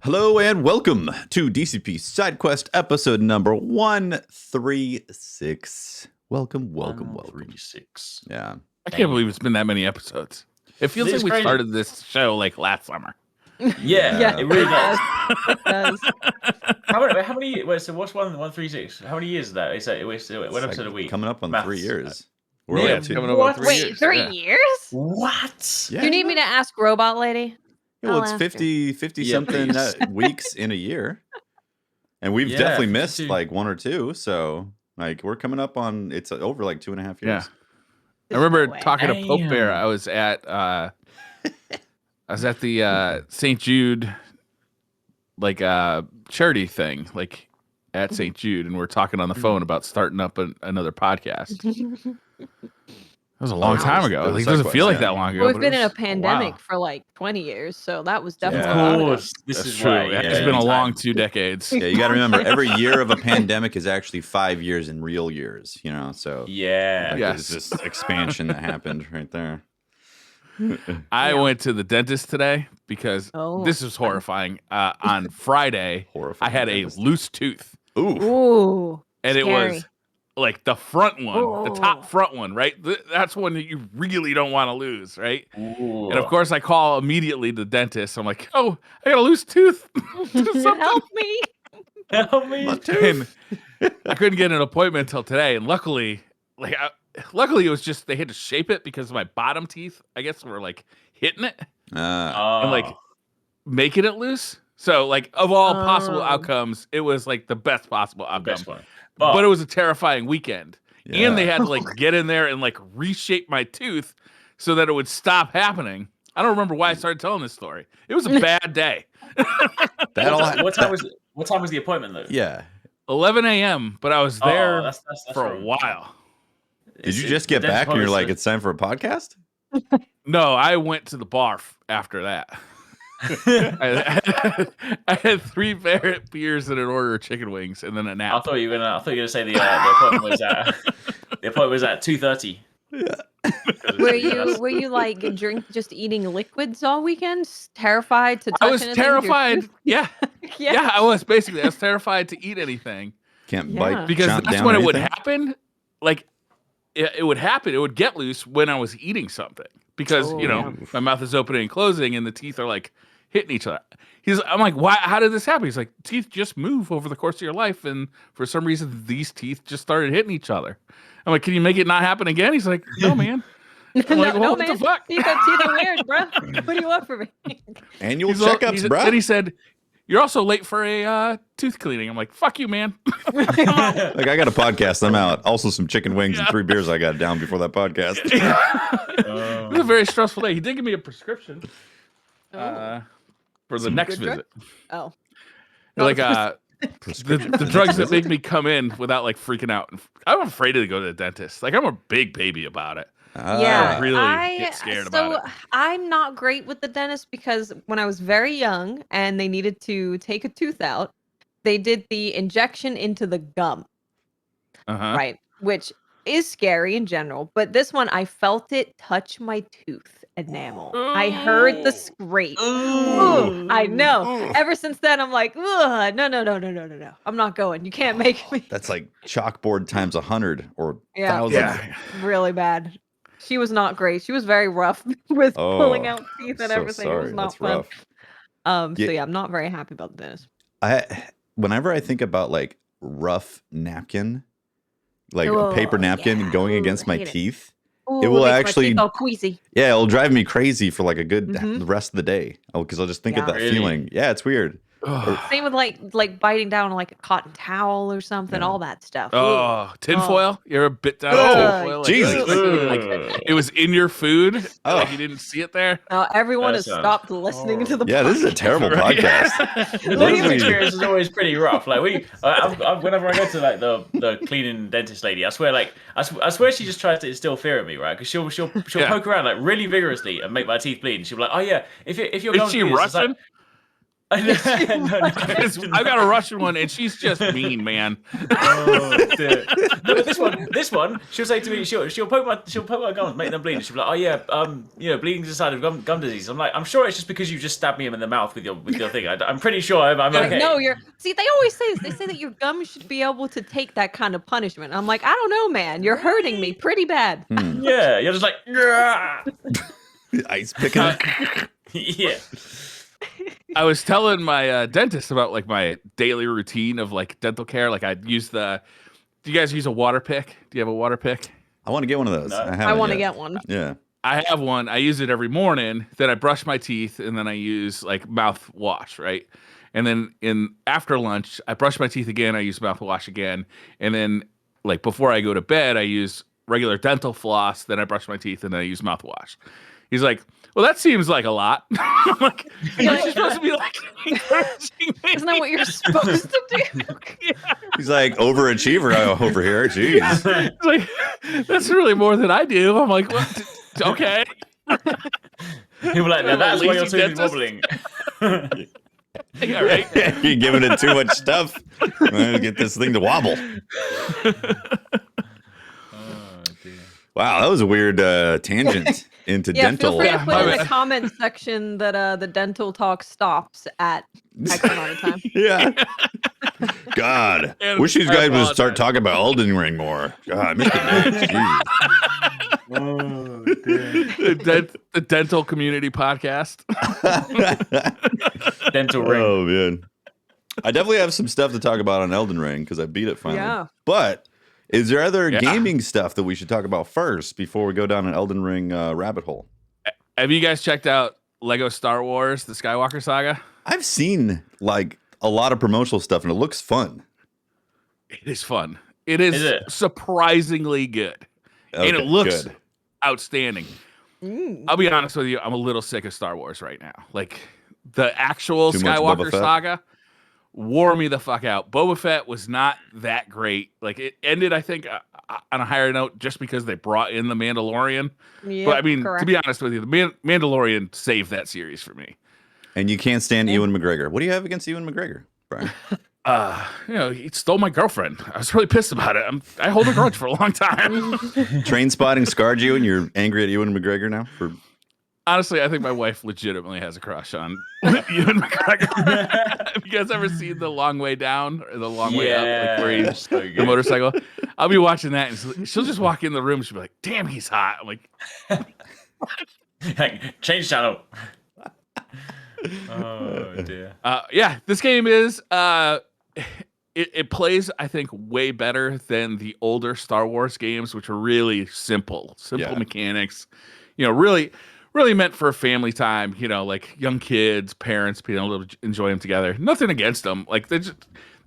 Hello and welcome to DCP SideQuest episode number 136. Welcome. 136. Yeah. I can't believe it's been that many episodes. It feels like we started this show like last summer. Yeah, it really does. It does. How many? Wait, so what's 136? How many years is that? It's one episode a week. Coming up on Maths. 3 years. Yeah, up to- coming up on 3 Wait, years. 3 Yeah. years? What? Yeah. Do you need me to ask Robot Lady? Well, I'll it's ask 50 Yeah, something please. weeks in a year. And we've Yeah, definitely missed 52. like 1 or 2. So like we're coming up on, it's over like 2.5 years. Yeah. I remember No way. talking to Pope Bear. Damn. I was at the St. Jude like charity thing, like at St. Jude, and we're talking on the phone about starting up another podcast. That was a long time ago. that was Like, it doesn't feel like yeah. that long ago. Well, we've but been it in a was pandemic while. for like 20 years, so that was definitely Yeah. a Of while ago. course, this That's is true. why. Yeah, Yeah, it's been a time. long 2 decades. Yeah, you got to remember every year of a pandemic is actually 5 years in real years, you know? So Yeah. like, Yes. there's this expansion that happened right there. I Yeah. went to the dentist today because Oh, this is horrifying. On Friday, Horrifying. I had a loose tooth, Ooh. Ooh. and it Scary. was like the front one, the top Oh. front one, right? That's one that you really don't want to lose, right? Ooh. And of course, I call immediately the dentist. I'm like, "Oh, I got a loose tooth. Do something." Help me. help me. My tooth. And I couldn't get an appointment until today, and luckily, luckily it was just they had to shape it because my bottom teeth, I guess, were like hitting it and like making it loose. So, like, of all possible Oh. outcomes, it was like the best possible the outcome. best one. But it was a terrifying weekend. Yeah. And they had to like get in there and like reshape my tooth so that it would stop happening. I don't remember why I started telling this story. It was a bad day. That all what time was the appointment though? Yeah. 11 a.m., but I was there that's for a wrong. while. Did you just get the back and you're dentist like, it's time for a podcast? No, I went to the bar after that. I had 3 beers and an order of chicken wings and then a I nap. thought you were gonna say the appointment was at 2:30. Were you like just eating liquids all weekend? Terrified to touch I was anything with your terrified. tooth? Yeah. Yeah, I was terrified to eat anything. Can't Yeah. bite Because chomp that's down when or it would anything? happen. Like it would happen. It would get loose when I was eating something because Oh, my mouth is opening and closing and the teeth are like hitting each other. I'm like, why? How did this happen? He's like, teeth just move over the course of your life, and for some reason, these teeth just started hitting each other. I'm like, can you make it not happen again? He's like, no, man. I'm like, well, what man. the fuck? Teeth are weird, bro. What do you want from me? Annual He's all- checkups, bro. Then he said, you're also late for a tooth cleaning. I'm like, fuck you, man. Like, I got a podcast. I'm out. Also, some chicken wings and Yeah. 3 beers I got down before that podcast. It was a very stressful day. He did give me a prescription for the next good drug? visit. Oh. Like the drugs that make me come in without like freaking out. I'm afraid to go to the dentist. Like I'm a big baby about it. Yeah, I really get scared about it. I'm not great with the dentist because when I was very young and they needed to take a tooth out, they did the injection into the gum, right? Which is scary in general, but this one I felt it touch my tooth enamel. I heard the scrape. Ooh, I know. Ever since then, I'm like, ugh, no. I'm not going. You can't make me. That's like chalkboard times 100 or Yeah. 1,000. Yeah. Really bad. She was not great. She was very rough with pulling out teeth and so everything. It was sorry. not That's fun. rough. So yeah, I'm not very happy about the dentist. Whenever I think about like rough napkin, like a Oh, paper napkin yeah. going Ooh, against I my hate it. teeth, Ooh, it will makes my actually- teeth all queasy. yeah, it'll drive me crazy for like a good Mhm. the rest of the day. Oh, because I'll just think of Yeah. that Really? feeling. Yeah, it's weird. Same with like biting down on like a cotton towel or something. Yeah. All that stuff. Ooh. Oh, tinfoil? You ever bit down Oh, tinfoil? Jesus. Like, it was in your food. Oh. Like you didn't see it there. Now everyone That has sounds stopped listening to the Yeah, this is a podcast. terrible Right? podcast. Liam's experience is always pretty rough. Like whenever I go to like the cleaning dentist lady, I swear she just tries to instill fear in me, right? Because she'll Yeah. poke around like really vigorously and make my teeth bleed. And she'll be like, oh yeah, if you're Is going she through this, it's Russian? I've got a Russian one, and she's just mean, man. Oh, dear. No, but this one, she'll say to me, she'll poke my gums, make them bleed. And she'll be like, oh yeah, bleeding's a sign of gum disease. I'm like, I'm sure it's just because you just stabbed me in the mouth with your thing. I'm pretty sure I'm okay. No, they always say this. They say that your gums should be able to take that kind of punishment. I'm like, I don't know, man. You're hurting me pretty bad. Yeah, you're just like, ice picking. Yeah. I was telling my dentist about like my daily routine of like dental care. Like I'd use do you guys use a water pick? Do you have a water pick? I want to get one of those. No. I want to get one. Yeah. I have one. I use it every morning. Then I brush my teeth, and then I use like mouthwash, right? And then after lunch, I brush my teeth again. I use mouthwash again, and then like before I go to bed, I use regular dental floss. Then I brush my teeth, and then I use mouthwash. He's like, well, that seems like a lot. I'm like, you're supposed to be like encouraging me. Isn't that what you're supposed to do? Yeah. He's like overachiever over here. Jeez. It's like, that's really more than I do. I'm like, what? Okay. People like, now that's why your tooth is wobbling. Yeah, right. You're giving it too much stuff. I'm gonna get this thing to wobble. Wow, that was a weird tangent into dental. Feel free to put in the comment section that the dental talk stops at X amount of time. Yeah. God, wish these guys would start talking about Elden Ring more. God, the dental community podcast. Dental Ring. Oh man, I definitely have some stuff to talk about on Elden Ring because I beat it finally. Yeah. But is there other gaming stuff that we should talk about first before we go down an Elden Ring rabbit hole? Have you guys checked out Lego Star Wars: The Skywalker Saga? I've seen like a lot of promotional stuff, and it looks fun. It is fun. It is surprisingly good, Okay, and it looks good. outstanding. I'll be honest with you, I'm a little sick of Star Wars right now. Like the actual Too much Skywalker Boba Fett? Saga wore me the fuck out. Boba Fett was not that great. Like it ended, I think, on a higher note just because they brought in the Mandalorian. Yep, but I mean, correct. to be honest with you, the Mandalorian saved that series for me. And you can't stand Ewan McGregor. What do you have against Ewan McGregor, Brian? He stole my girlfriend. I was really pissed about it. I hold a grudge for a long time. Train spotting scarred you, and you're angry at Ewan McGregor now? Honestly, I think my wife legitimately has a crush on Ewan McGregor. Have you guys ever seen The Long Way Down or The Long Way Up? Like where he's so the good. motorcycle. I'll be watching that, and she'll just walk in the room. She'll be like, "Damn, he's hot." I'm like, Change channel. Oh dear. yeah, this game is it plays, I think, way better than the older Star Wars games, which are really simple mechanics. You know, really meant for family time. You know, like young kids, parents being able to enjoy them together. Nothing against them. Like they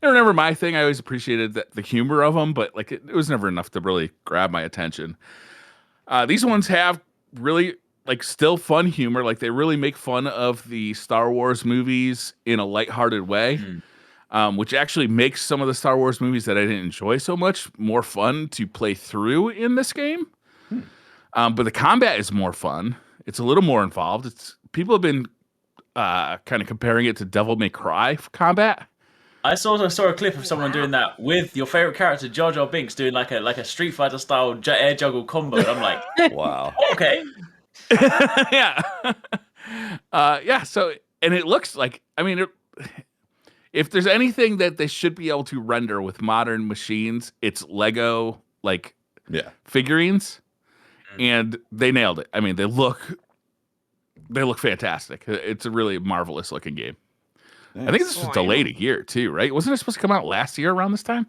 were never my thing. I always appreciated the humor of them, but like it was never enough to really grab my attention. These ones have really like still fun humor. Like they really make fun of the Star Wars movies in a lighthearted way, which actually makes some of the Star Wars movies that I didn't enjoy so much more fun to play through in this game. But the combat is more fun. It's a little more involved. People have been kind of comparing it to Devil May Cry combat. I saw a clip of someone doing that with your favorite character, Jar Jar Binks, doing like a Street Fighter style air juggle combo. And I'm like, Wow. Okay. Yeah. So, and it looks like, I mean, if there's anything that they should be able to render with modern machines, it's Lego figurines, and they nailed it. I mean, they look fantastic. It's a really marvelous looking game. Nice. I think this was delayed a year too, right? Wasn't it supposed to come out last year around this time?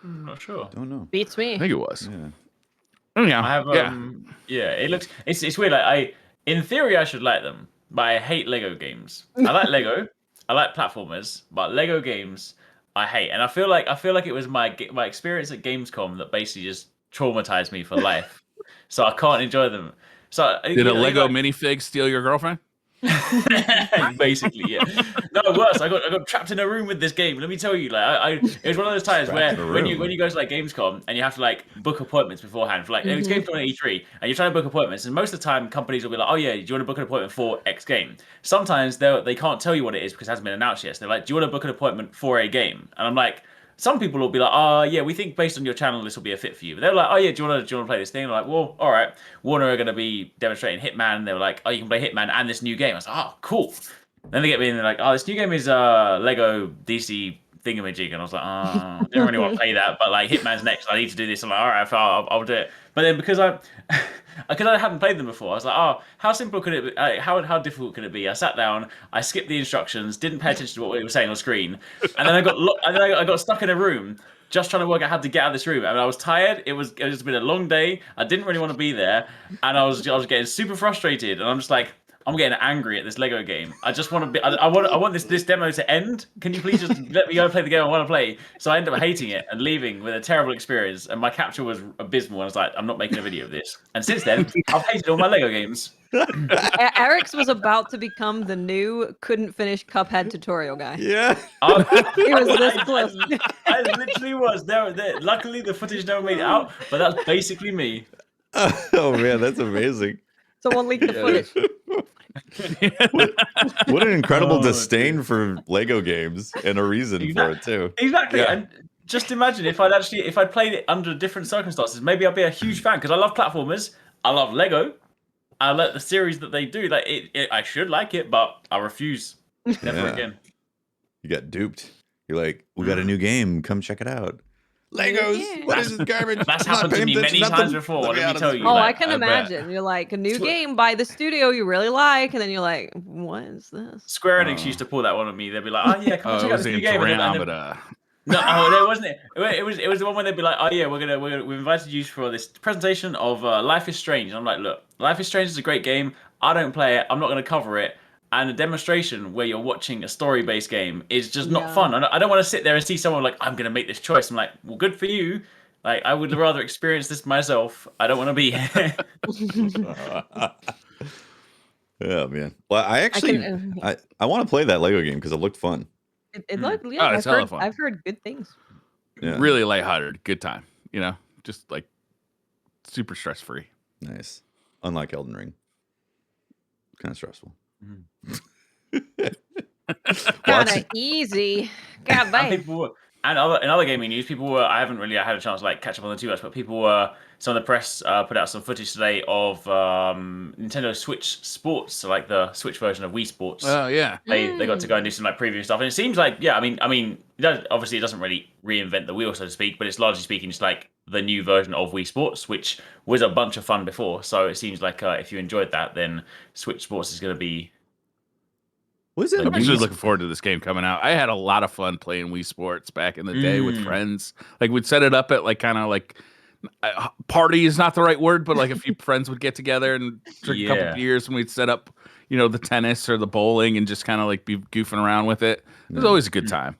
I'm not sure. Don't know. Beats me. I think it was. Yeah. Oh, yeah. I have it looks it's weird. Like in theory I should like them, but I hate Lego games. I like Lego, I like platformers, but Lego games I hate. And I feel like it was my experience at Gamescom that basically just traumatized me for life. So I can't enjoy them. So did a Lego minifig steal your girlfriend? Basically, yeah. No, worse. I got trapped in a room with this game. Let me tell you, like, it was one of those times where when you go to like Gamescom and you have to like book appointments beforehand for like it's Gamescom and E3, and you're trying to book appointments, and most of the time companies will be like, oh yeah, do you want to book an appointment for X game? Sometimes they can't tell you what it is because it hasn't been announced yet. So they're like, do you want to book an appointment for a game? And I'm like. Some people will be like, oh, yeah, we think based on your channel, this will be a fit for you. But they're like, oh, yeah, do you want to play this thing? I'm like, well, all right. Warner are going to be demonstrating Hitman. They were like, oh, you can play Hitman and this new game. I was like, oh, cool. Then they get me and they're like, oh, this new game is Lego DC thingamajig. And I was like, oh, I didn't really want to play that. But like, Hitman's next. I need to do this. I'm like, all right, I'll do it. But then because I hadn't played them before, I was like, oh, how simple could it be? How difficult could it be? I sat down, I skipped the instructions, didn't pay attention to what it was saying on screen, and then I got stuck in a room just trying to work out how to get out of this room. I mean, I was tired. It was been a long day. I didn't really want to be there, and I was getting super frustrated, and I'm just like. I'm getting angry at this Lego game. I just want to be. I want this demo to end. Can you please just let me go play the game I want to play? So I ended up hating it and leaving with a terrible experience. And my capture was abysmal. I was like, I'm not making a video of this. And since then, I've hated all my Lego games. Eric's was about to become the new couldn't finish Cuphead tutorial guy. Yeah, he was this close. I literally was there. Luckily, the footage never made it out, but that's basically me. Oh man, that's amazing. Someone leaked the footage. What an incredible disdain for Lego games and a reason for it too. Exactly. Yeah. And just imagine if I'd played it under different circumstances, maybe I'd be a huge fan because I love platformers. I love Lego. I like the series that they do. Like I should like it, but I refuse. Never again. You got duped. You're like, we got a new game. Come check it out. Legos. Yeah. What is this garbage? That's happened to me many times before. Let me tell you. Oh, I can imagine. You're like a new game by the studio you really like, and then you're like, what is this? Square Enix used to pull that one on me. They'd be like, oh yeah, come check out this new game. No, it wasn't it. It was the one where they'd be like, oh yeah, we've invited you for this presentation of Life is Strange. And I'm like, look, Life is Strange is a great game. I don't play it. I'm not going to cover it. And a demonstration where you're watching a story-based game is just not fun. I don't want to sit there and see someone like, I'm going to make this choice. I'm like, well, good for you. Like, I would rather experience this myself. I don't want to be here. Yeah, man. Well, I actually, I want to play that Lego game because it looked fun. It looked, yeah, it's hella fun. I've heard good things. Yeah. Really lighthearted, good time. You know, just like super stress-free. Nice. Unlike Elden Ring. Kind of stressful. Kind of easy. God damn. And in other gaming news, people were. I haven't really had a chance to like catch up on the too much, but people were. Some of the press put out some footage today of Nintendo Switch Sports, so like the Switch version of Wii Sports. Oh yeah, they got to go and do some like preview stuff, and it seems like I mean, obviously it doesn't really reinvent the wheel, so to speak, but it's largely speaking just like the new version of Wii Sports, which was a bunch of fun before. So it seems like if you enjoyed that, then Switch Sports is going to be. Was it? I'm actually looking forward to this game coming out. I had a lot of fun playing Wii Sports back in the day with friends. Like we'd set it up at like kind of like party is not the right word, but like a few friends would get together and drink a couple beers, and we'd set up, you know, the tennis or the bowling and just kind of like be goofing around with it. It was always a good time.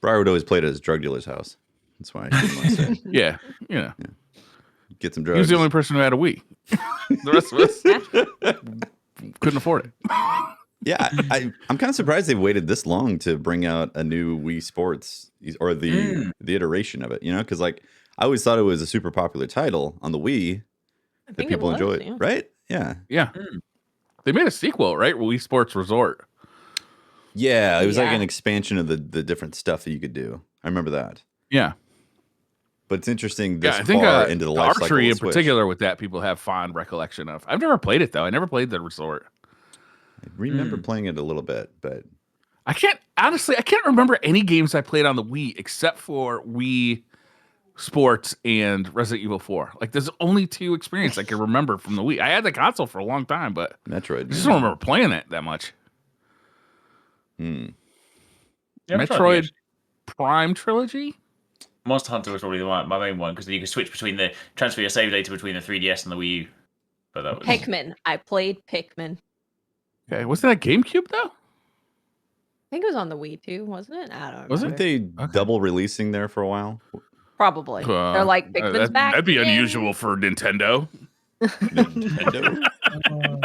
Briar would always play at his drug dealer's house. That's why I didn't want to say. Yeah, you know. Yeah. Get some drugs. He was the only person who had a Wii. The rest of us couldn't afford it. Yeah, I'm kind of surprised they waited this long to bring out a new Wii Sports or the iteration of it, you know, because like I always thought it was a super popular title on the Wii that people enjoyed, right? Yeah. Yeah. They made a sequel, right? Wii Sports Resort. Yeah, it was like an expansion of the different stuff that you could do. I remember that. Yeah. But it's interesting this I think, far into the life cycle archery in Switch. particular with that people have fond recollection of. I've never played it though. I never played the Resort. I remember playing it a little bit, but I can't remember any games I played on the Wii except for Wii Sports and Resident Evil 4. Like there's only two experiences I can remember from the Wii. I had the console for a long time, but Metroid. I just don't remember playing it that much. Yeah, Metroid Prime Trilogy? Monster Hunter was probably my main one because you could switch between transfer your save data between the 3DS and the Wii U. But that was Pikmin. I played Pikmin. Okay, wasn't that GameCube though? I think it was on the Wii too, wasn't it? I don't know. Wasn't they double releasing there for a while? Probably. They're like Pikmin's back. That'd be unusual for Nintendo. Nintendo?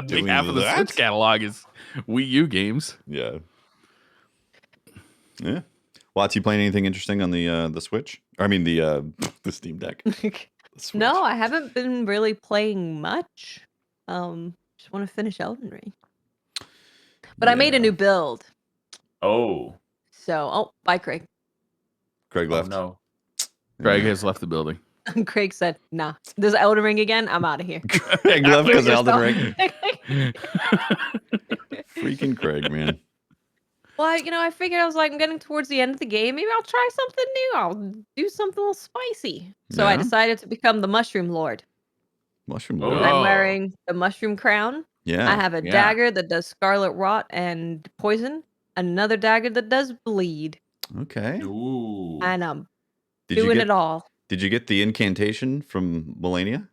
doing half of the that? Switch catalog is Wii U games. Yeah. Yeah. Watts, you playing anything interesting on the Switch? Or, I mean the Steam Deck. The Switch. No, I haven't been really playing much. Just want to finish Elden Ring. But I made a new build. Oh. So, bye, Craig. Craig left. Oh, no. Greg has left the building. Craig said, "Nah, there's Elden Ring again. I'm out of here." Craig left because Elden Ring. Ring. Freaking Craig, man. Well, I figured I was like, I'm getting towards the end of the game. Maybe I'll try something new. I'll do something a little spicy. So I Yeah. decided to become the Mushroom Lord. Mushroom Oh. Lord. I'm wearing the mushroom crown. Yeah. I have a dagger that does scarlet rot and poison. Another dagger that does bleed. Okay. Ooh. And I'm Did you doing get it all. Did you get the incantation from Malenia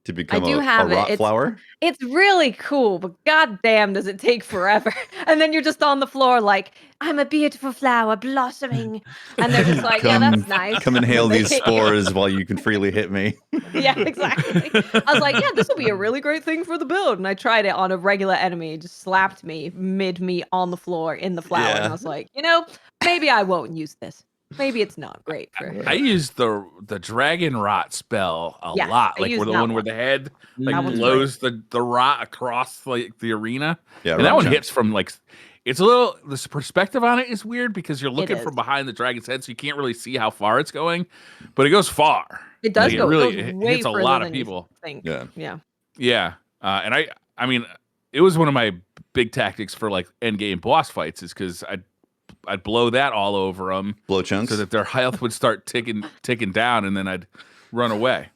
to become do a have it. rot flower? It's really cool, but goddamn, does it take forever? And then you're just on the floor like, I'm a beautiful flower blossoming, and they're just like, yeah, that's nice. Come inhale And they these hit you. spores while you can freely hit me. Yeah, exactly. I was like, yeah, this will be a really great thing for the build. And I tried it on a regular enemy. It just slapped me mid-me on the floor in the flower. And I was like, maybe I won't use this. Maybe it's not great for her. I used the dragon rot spell a Yes, lot, I like used where the that one where one. the head like That one's blows the rot across like the arena. Yeah, and that rot one chunk. hits from like it's a little the perspective on it is weird because you're looking is. from behind the dragon's head, so you can't really see how far it's going, but it goes far. It does Like, go. it really It goes it way hits a further lot of than you people. think. Yeah. Yeah. Yeah, and I mean, it was one of my big tactics for like end game boss fights is because I'd blow that all over them, Blow chunks. so that their health would start ticking down, and then I'd run away.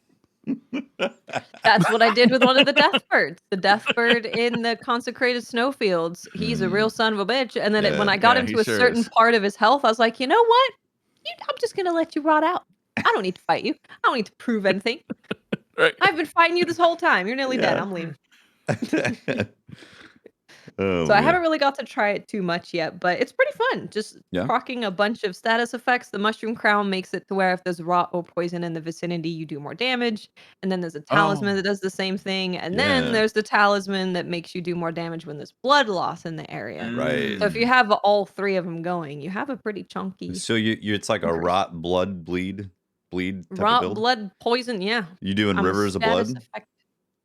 That's what I did with one of the death birds. The death bird in the consecrated snowfields. He's a real son of a bitch. And then when I got him he to a sure certain is. part of his health, I was like, you know what? I'm just going to let you rot out. I don't need to fight you. I don't need to prove anything. Right. I've been fighting you this whole time. You're nearly dead. Yeah. I'm leaving. Oh, So I man. haven't really got to try it too much yet, but it's pretty fun. Just Yeah. procking a bunch of status effects. The mushroom crown makes it to where if there's rot or poison in the vicinity, you do more damage. And then there's a talisman that does the same thing. And Yeah. then there's the talisman that makes you do more damage when there's blood loss in the area. Right. So if you have all three of them going, you have a pretty chunky So you it's like a increase. rot, blood, bleed type of rot, build? blood, poison. Yeah. You doing I'm a rivers of status blood? effect.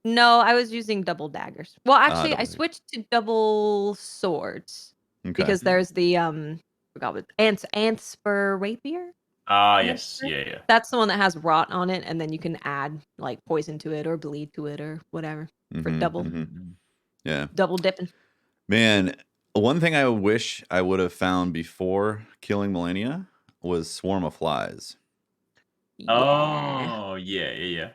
No, I was using double daggers. Well, actually, double I daggers. switched to double swords. Okay. Because there's the forgot what Antspur rapier. Ah, yes. Yeah. That's the one that has rot on it, and then you can add like poison to it or bleed to it or whatever for Mhm, double mhm. Yeah. double dipping. Man, one thing I wish I would have found before killing Malenia was Swarm of Flies. Yeah. Oh, yeah.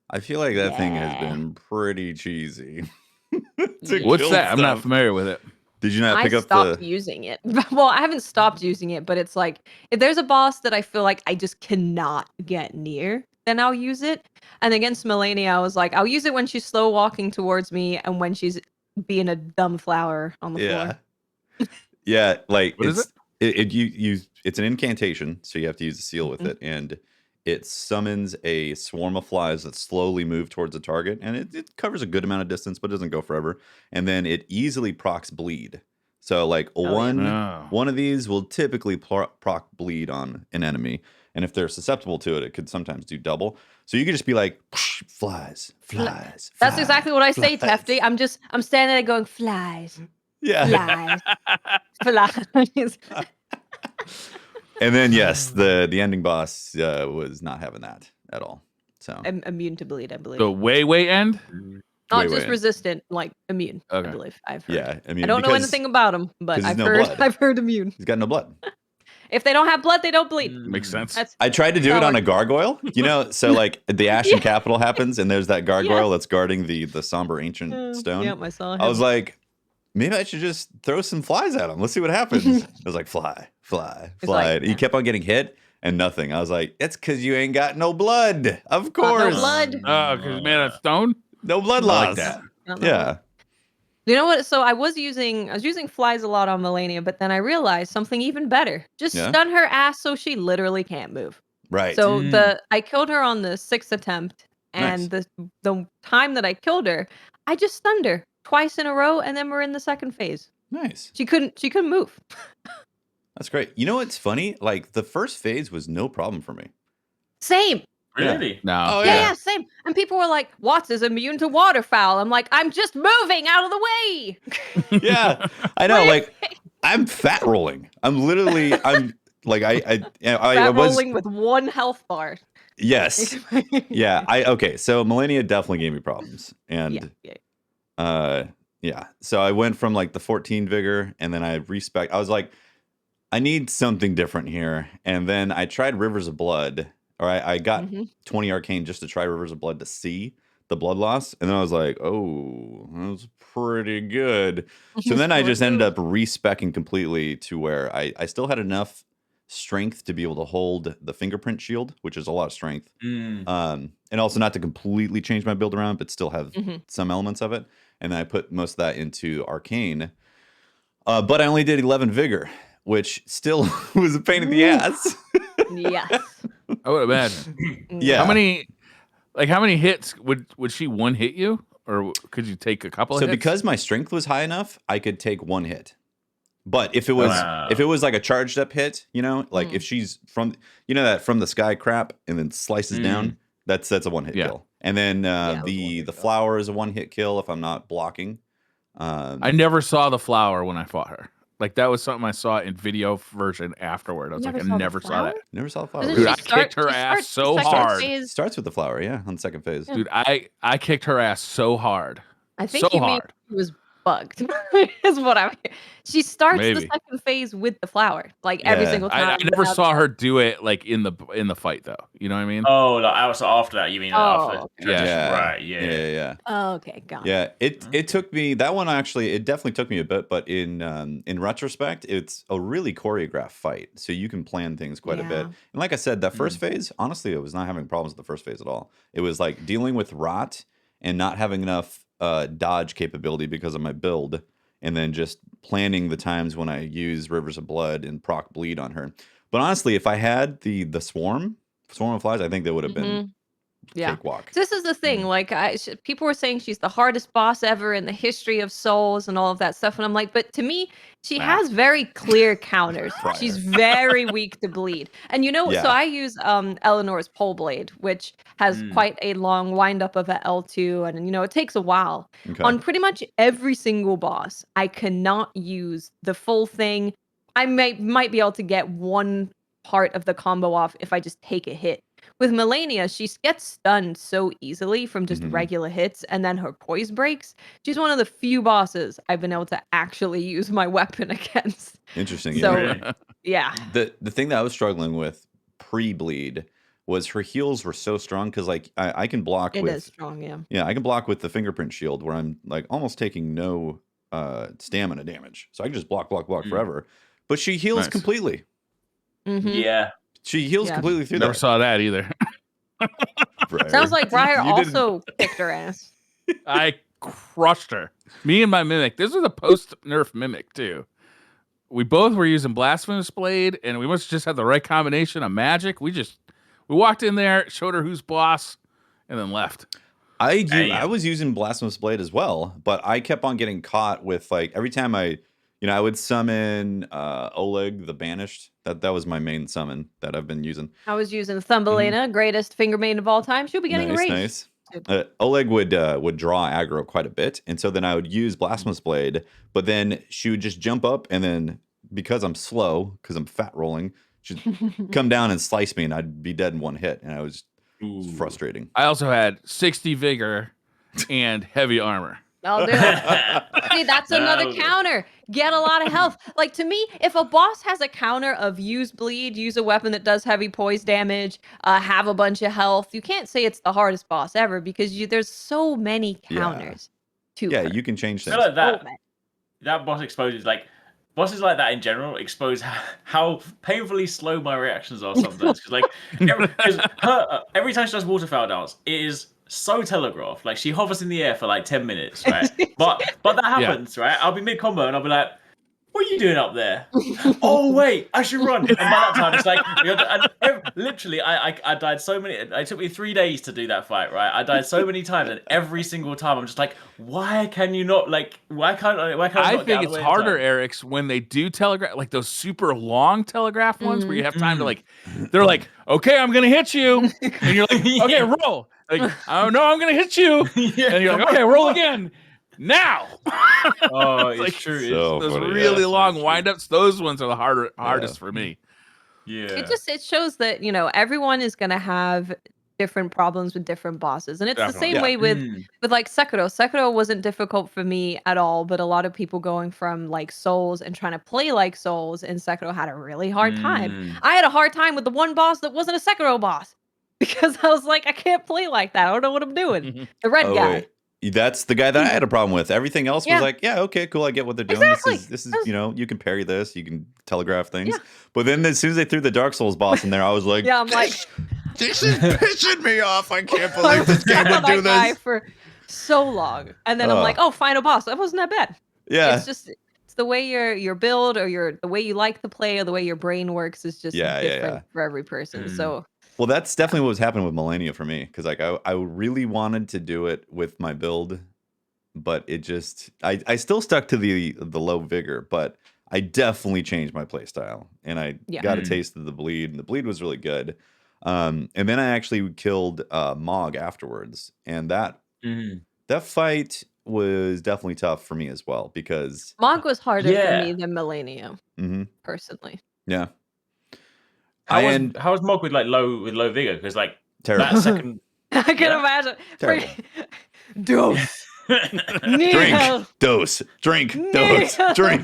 I feel like that thing has Yeah. been pretty cheesy. to What's kill that? I'm not stuff. familiar with it. Did you not I pick up stopped the? using it. Well, I haven't stopped using it, but it's like if there's a boss that I feel like I just cannot get near, then I'll use it. And against Malenia, I was like, I'll use it when she's slow walking towards me and when she's being a dumb flower on the floor. Yeah, like What is it's an incantation, so you have to use a seal with it, and it summons a swarm of flies that slowly move towards the target, and it covers a good amount of distance, but it doesn't go forever. And then it easily procs bleed. So like one of these will typically proc bleed on an enemy, and if they're susceptible to it, it could sometimes do double. So you could just be like, flies. That's exactly what I say, Tefty. I'm standing there going, flies. Yeah. Flies. And then yes, the ending boss was not having that at all. So I'm immune to bleed, I believe. The way end? Not way just in. resistant, like immune. Okay. I believe I've heard. Yeah, I mean, I don't know anything about him, but 'cause he's I've no heard. blood. I've heard immune. He's got no blood. If they don't have blood, they don't bleed. Makes sense. That's I tried to do it on a gargoyle, so like the Ashen Yeah. Capital happens, and there's that gargoyle that's guarding the somber ancient stone. Yep, I saw him. I was like, maybe I should just throw some flies at him. Let's see what happens. I was like, fly. like, He kept on getting hit and nothing. I was like, it's because you ain't got no blood. Of course. no blood. Oh, because man of stone? No blood I like loss. that. Not no Yeah. blood. You know what? So I was using flies a lot on Malenia, but then I realized something even better. Just Yeah? stun her ass so she literally can't move. Right. So I killed her on the 6th attempt, and the time that I killed her, I just stunned her twice in a row, and then we're in the second phase. Nice. She couldn't move. That's great. You know what's funny? Like the first phase was no problem for me. Same. Really? No. Oh, Yeah, same. And people were like, Watts is immune to waterfowl. I'm like, I'm just moving out of the way. Yeah, I know. Like I'm fat rolling. I'm like I was rolling with 1 health bar. Yes. Yeah. Okay. So Millennia definitely gave me problems, and yeah. So I went from like the 14 vigor, and then I was like, I need something different here, and then I tried Rivers of Blood. Or I got 20 arcane just to try Rivers of Blood to see the blood loss. And then I was like, oh, that's pretty good. So then I just ended up respecking completely to where I still had enough strength to be able to hold the fingerprint shield, which is a lot of strength. And also not to completely change my build around, but still have some elements of it. And then I put most of that into arcane. But I only did 11 vigor, which still was a pain in the ass. Yes. I would imagine. Yeah. How many hits would she one hit you, or could you take a couple of hits? So because my strength was high enough, I could take 1 hit. But if it was like a charged up hit, like if she's from from the sky crap and then slices down, that's a 1 hit kill. And then the flower is a 1 hit kill if I'm not blocking. I never saw the flower when I fought her. Like that was something I saw in video version afterward. I was like, I never saw that. Never saw the flower. Dude, I kicked her ass so hard. Starts with the flower, yeah, on the second phase. Dude, I kicked her ass so hard. I think you mean she was bugged. Is what I mean. She starts the second phase with the flower, like every single time. I never saw her do it like in the fight though. You know what I mean? Oh, like after that, you mean? After right? Yeah. Oh, okay, got it. Yeah, it took me that one actually. It definitely took me a bit, but in retrospect, it's a really choreographed fight, so you can plan things quite a bit. And like I said, that first phase, honestly, I was not having problems with the first phase at all. It was like dealing with rot and not having enough dodge capability because of my build, and then just planning the times when I use Rivers of Blood and proc bleed on her. But honestly, if I had the swarm of flies, I think that would have been cakewalk. This is the thing. Like people were saying she's the hardest boss ever in the history of Souls and all of that stuff, and I'm like, but to me, she has very clear counters. She's very weak to bleed, and so I use Eleanor's pole blade, which has quite a long wind up of a L2, and it takes a while. On pretty much every single boss, I cannot use the full thing. I might be able to get one part of the combo off if I just take a hit. With Malenia, she gets stunned so easily from just regular hits, and then her poise breaks. She's one of the few bosses I've been able to actually use my weapon against. Interesting. So, yeah. The thing that I was struggling with pre-bleed was her heals were so strong because like I can block with. It is strong, yeah. Yeah, I can block with the fingerprint shield where I'm like almost taking no stamina damage, so I can just block forever. But she heals completely. Yeah. She heals completely through Never saw that either. Sounds like Briar also kicked her ass. I crushed her. Me and my Mimic. This was a post-nerf Mimic, too. We both were using Blasphemous Blade, and we must have just had the right combination of magic. We walked in there, showed her who's boss, and then left. I was using Blasphemous Blade as well, but I kept on getting caught with, like, every time I would summon Oleg the Banished. That was my main summon that I've been using. I was using Thumbelina, greatest finger main of all time. She'll be getting rage. Nice. Oleg would draw aggro quite a bit, and so then I would use Blasphemous Blade, but then she would just jump up, and then because I'm slow, because I'm fat rolling, she'd come down and slice me, and I'd be dead in 1 hit, and it was frustrating. I also had 60 vigor and heavy armor. I'll do it. See, that's another counter. Get a lot of health. Like, to me, if a boss has a counter of use bleed, use a weapon that does heavy poise damage, have a bunch of health, you can't say it's the hardest boss ever because there's so many counters to her. You can change things. I feel like that boss exposes, like, bosses like that in general expose how painfully slow my reactions are sometimes. Because, like, every time she does waterfowl dance, it is so telegraphed. Like, she hovers in the air for like 10 minutes, right? but that happens, right? I'll be mid combo and I'll be like, what are you doing up there? Oh wait, I should run. And by that time, it's like literally, I died so many. It took me 3 days to do that fight. Right, I died so many times, and every single time, I'm just like, why can you not like? Why can't I? Why can't I I not think get it's harder, Eric's, when they do telegraph, like those super long telegraph ones where you have time to like, they're like, okay, I'm gonna hit you, and you're like, okay, roll. Like, oh no, I'm gonna hit you, and you're like, okay, roll again. Now. Oh, it's it's like, true. So those funny, really yeah. long windups. Those ones are the hardest for me. Yeah. It shows that, you know, everyone is gonna have different problems with different bosses. And it's the Definitely. same Yeah. way with like Sekiro. Sekiro wasn't difficult for me at all, but a lot of people going from like Souls and trying to play like Souls in Sekiro had a really hard time. I had a hard time with the one boss that wasn't a Sekiro boss because I was like, I can't play like that. I don't know what I'm doing. The red guy. Wait. That's the guy that I had a problem with. Everything else was like, yeah, okay, cool. I get what they're doing. Exactly. This is, you know, you can parry this, you can telegraph things. Yeah. But then as soon as they threw the Dark Souls boss in there, I was like, Yeah, I'm like, this is pissing me off. I can't believe this game would do that guy this. for so long. And then I'm like, oh, final boss. That wasn't that bad. Yeah. It's just the way your build or the way you like to play or the way your brain works is just different for every person. So well, that's definitely what was happening with Millennia for me. Because like I really wanted to do it with my build, but it just I still stuck to the low vigor, but I definitely changed my play style. And I got a taste of the bleed, and the bleed was really good. And then I actually killed Mog afterwards. And that fight was definitely tough for me as well, because Mog was harder for me than Millennium, personally. Yeah. How was Mog with low vigor? Because like terrible. that second, I can imagine. Terrible. Dose. Drink. Dose. Drink. Dose. Drink.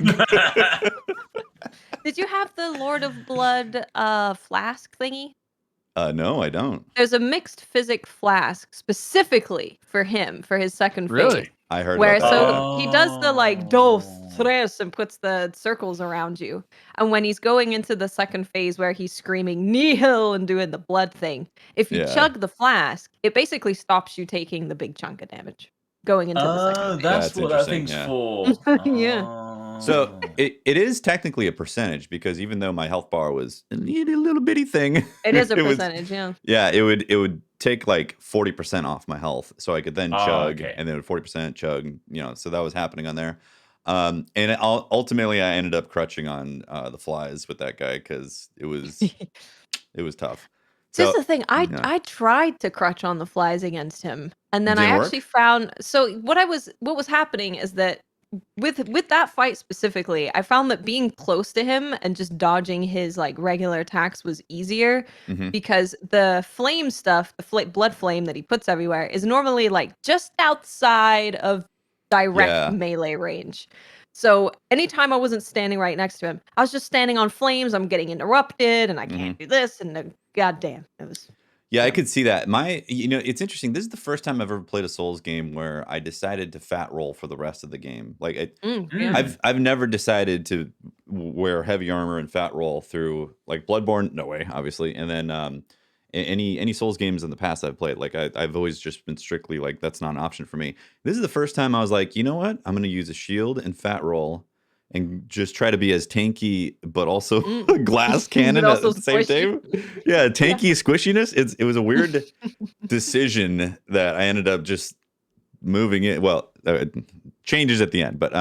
Did you have the Lord of Blood flask thingy? No, I don't. There's a mixed physic flask specifically for him for his second phase. Really? I heard where about that. so he does the like dos tres and puts the circles around you, and when he's going into the second phase where he's screaming nihil and doing the blood thing, if you chug the flask, it basically stops you taking the big chunk of damage going into the second phase. That's what that thing's for. Yeah. So it is technically a percentage, because even though my health bar was a little bitty thing, it is a percentage. Yeah, it would take like 40% off my health, so I could then chug, and then 40% chug. You know, so that was happening on there. And ultimately, I ended up crutching on the flies with that guy, because it was tough. So this is the thing. I tried to crutch on the flies against him, and then I Didn't actually found. So what was happening is that with that fight specifically, I found that being close to him and just dodging his like regular attacks was easier, because the flame stuff, the blood flame that he puts everywhere, is normally like just outside of direct melee range. So anytime I wasn't standing right next to him, I was just standing on flames. I'm getting interrupted, and I can't do this, and goddamn, it was. Yeah, I could see that. It's interesting. This is the first time I've ever played a Souls game where I decided to fat roll for the rest of the game. Like, I've never decided to wear heavy armor and fat roll through like Bloodborne. No way, obviously. And then any Souls games in the past I've played, like I've always just been strictly like, that's not an option for me. This is the first time I was like, you know what? I'm going to use a shield and fat roll and just try to be as tanky, but also a glass cannon at the same time. Yeah, tanky squishiness. It was a weird decision that I ended up just moving it. Well, changes at the end, but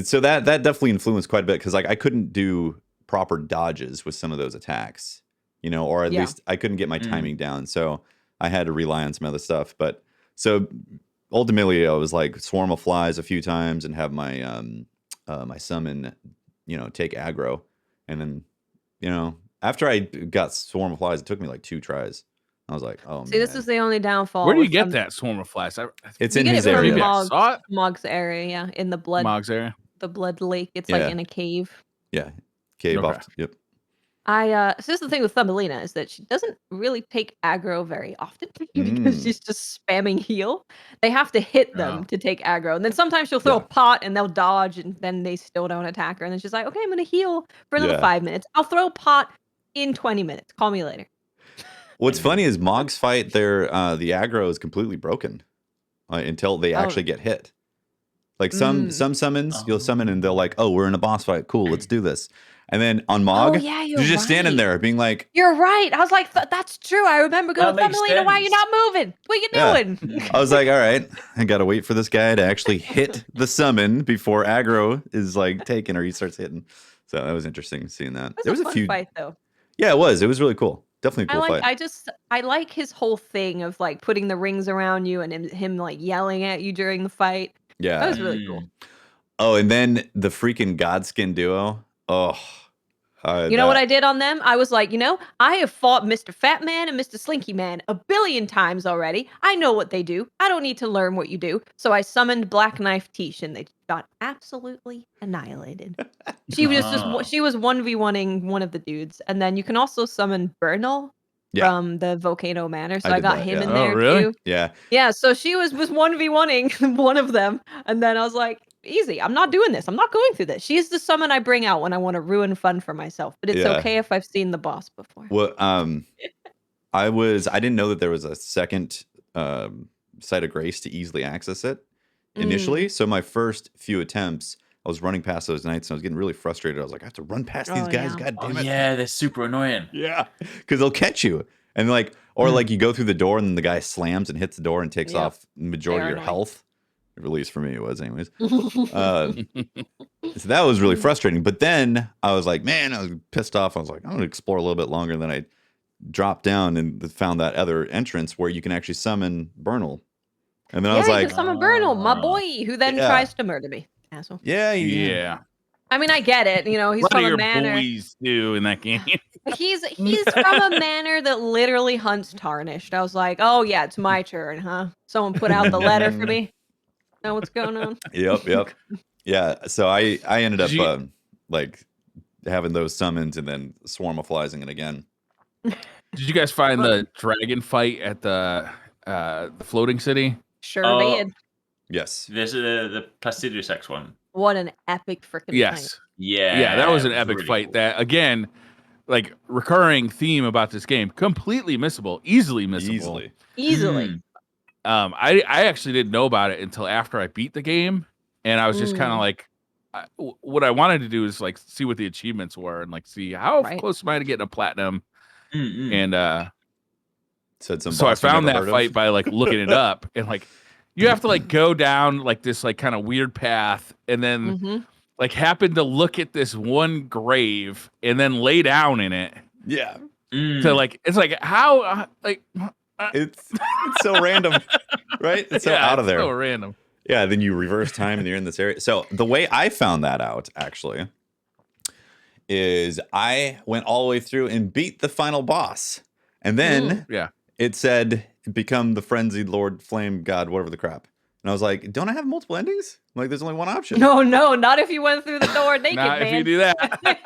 so that definitely influenced quite a bit, because like I couldn't do proper dodges with some of those attacks, you know, or at least I couldn't get my timing down. So I had to rely on some other stuff. But so ultimately, I was like swarm of flies a few times and have my my summon, take aggro. And then, after I got swarm of flies, it took me like 2 tries. I was like, oh, See, this is the only downfall. Where do you get that swarm of flies? It's in his area. Mog's area, in the blood. Mog's area? The blood lake. It's like in a cave. Yeah. Cave off. Yep. So this is the thing with Thumbelina, is that she doesn't really take aggro very often because she's just spamming heal. They have to hit them to take aggro. And then sometimes she'll throw a pot and they'll dodge, and then they still don't attack her. And then she's like, okay, I'm going to heal for another 5 minutes. I'll throw a pot in 20 minutes. Call me later. What's funny is Mog's fight there, the aggro is completely broken until they actually get hit. Like some summons, you'll summon and they'll like, oh, we're in a boss fight. Cool, let's do this. And then on Mog, you're just standing there being like, you're right. I was like, that's true. I remember going, Thumbelina, why are you not moving? What are you doing? I was like, all right, I got to wait for this guy to actually hit the summon before aggro is like taken or he starts hitting. So that was interesting seeing that. It was a fun fight though. Yeah, it was. It was really cool. Definitely a cool fight. I like his whole thing of like putting the rings around you and him like yelling at you during the fight. Yeah. That was really cool. Oh, and then the freaking Godskin duo. Oh. You know what I did on them? I was like, I have fought Mr. Fat Man and Mr. Slinky Man a billion times already. I know what they do. I don't need to learn what you do. So I summoned Black Knife Tish and they got absolutely annihilated. She was she was 1v1ing one of the dudes. And then you can also summon Bernal from the Volcano Manor. So I got him in there too. Yeah. Yeah, so she was 1v1ing one of them. And then I was like, easy. I'm not doing this. I'm not going through this. She's the summon I bring out when I want to ruin fun for myself. But it's okay if I've seen the boss before. Well, I didn't know that there was a second site of grace to easily access it initially. So my first few attempts, I was running past those knights and I was getting really frustrated. I was like, I have to run past these guys. God damn it. Yeah, they're super annoying. Yeah. Because they'll catch you. And like, or like you go through the door and then the guy slams and hits the door and takes off the majority of your health. At least for me it was anyways. So that was really frustrating. But then I was like, man, I was pissed off. I was like, I'm going to explore a little bit longer. And then I dropped down and found that other entrance where you can actually summon Bernal. And then I was like, you can summon Bernal, my boy, who then tries to murder me. Asshole. Yeah. I mean, I get it. He's from a manor. Boys do in that game. He's from a manor that literally hunts Tarnished. I was like, oh yeah, it's my turn, huh? Someone put out the letter for me. Know what's going on? Yep. Yeah. So I ended up like having those summons and then Swarmaflizing it again. Did you guys find the dragon fight at the floating city? Sure did. Yes. There's the Placidusex one. What an epic freaking fight. Yeah, that was an epic fight. Cool. That again, like recurring theme about this game, completely missable, easily missable. Easily. I actually didn't know about it until after I beat the game, and I was just kind of like, what I wanted to do is like see what the achievements were and like see how close am I to getting a platinum. And so I found that fight by like looking it up, and like you have to like go down like this like kind of weird path, and then like happen to look at this one grave and then lay down in it. Yeah. So like it's like how like. It's so random, right? It's so out of there. So random. Yeah, then you reverse time and you're in this area. So the way I found that out, actually, is I went all the way through and beat the final boss. And then it said, become the frenzied Lord, Flame God, whatever the crap. And I was like, don't I have multiple endings? Like, there's only one option. No, not if you went through the door naked, not man. if you do that.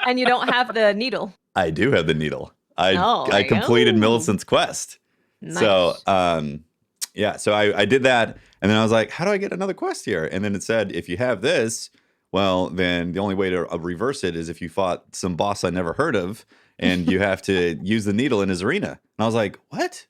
And you don't have the needle. I do have the needle. I completed Millicent's quest. Nice. So so I did that, and then I was like, how do I get another quest here? And then it said, if you have this, well, then the only way to reverse it is if you fought some boss I never heard of, and you have to use the needle in his arena. And I was like, what?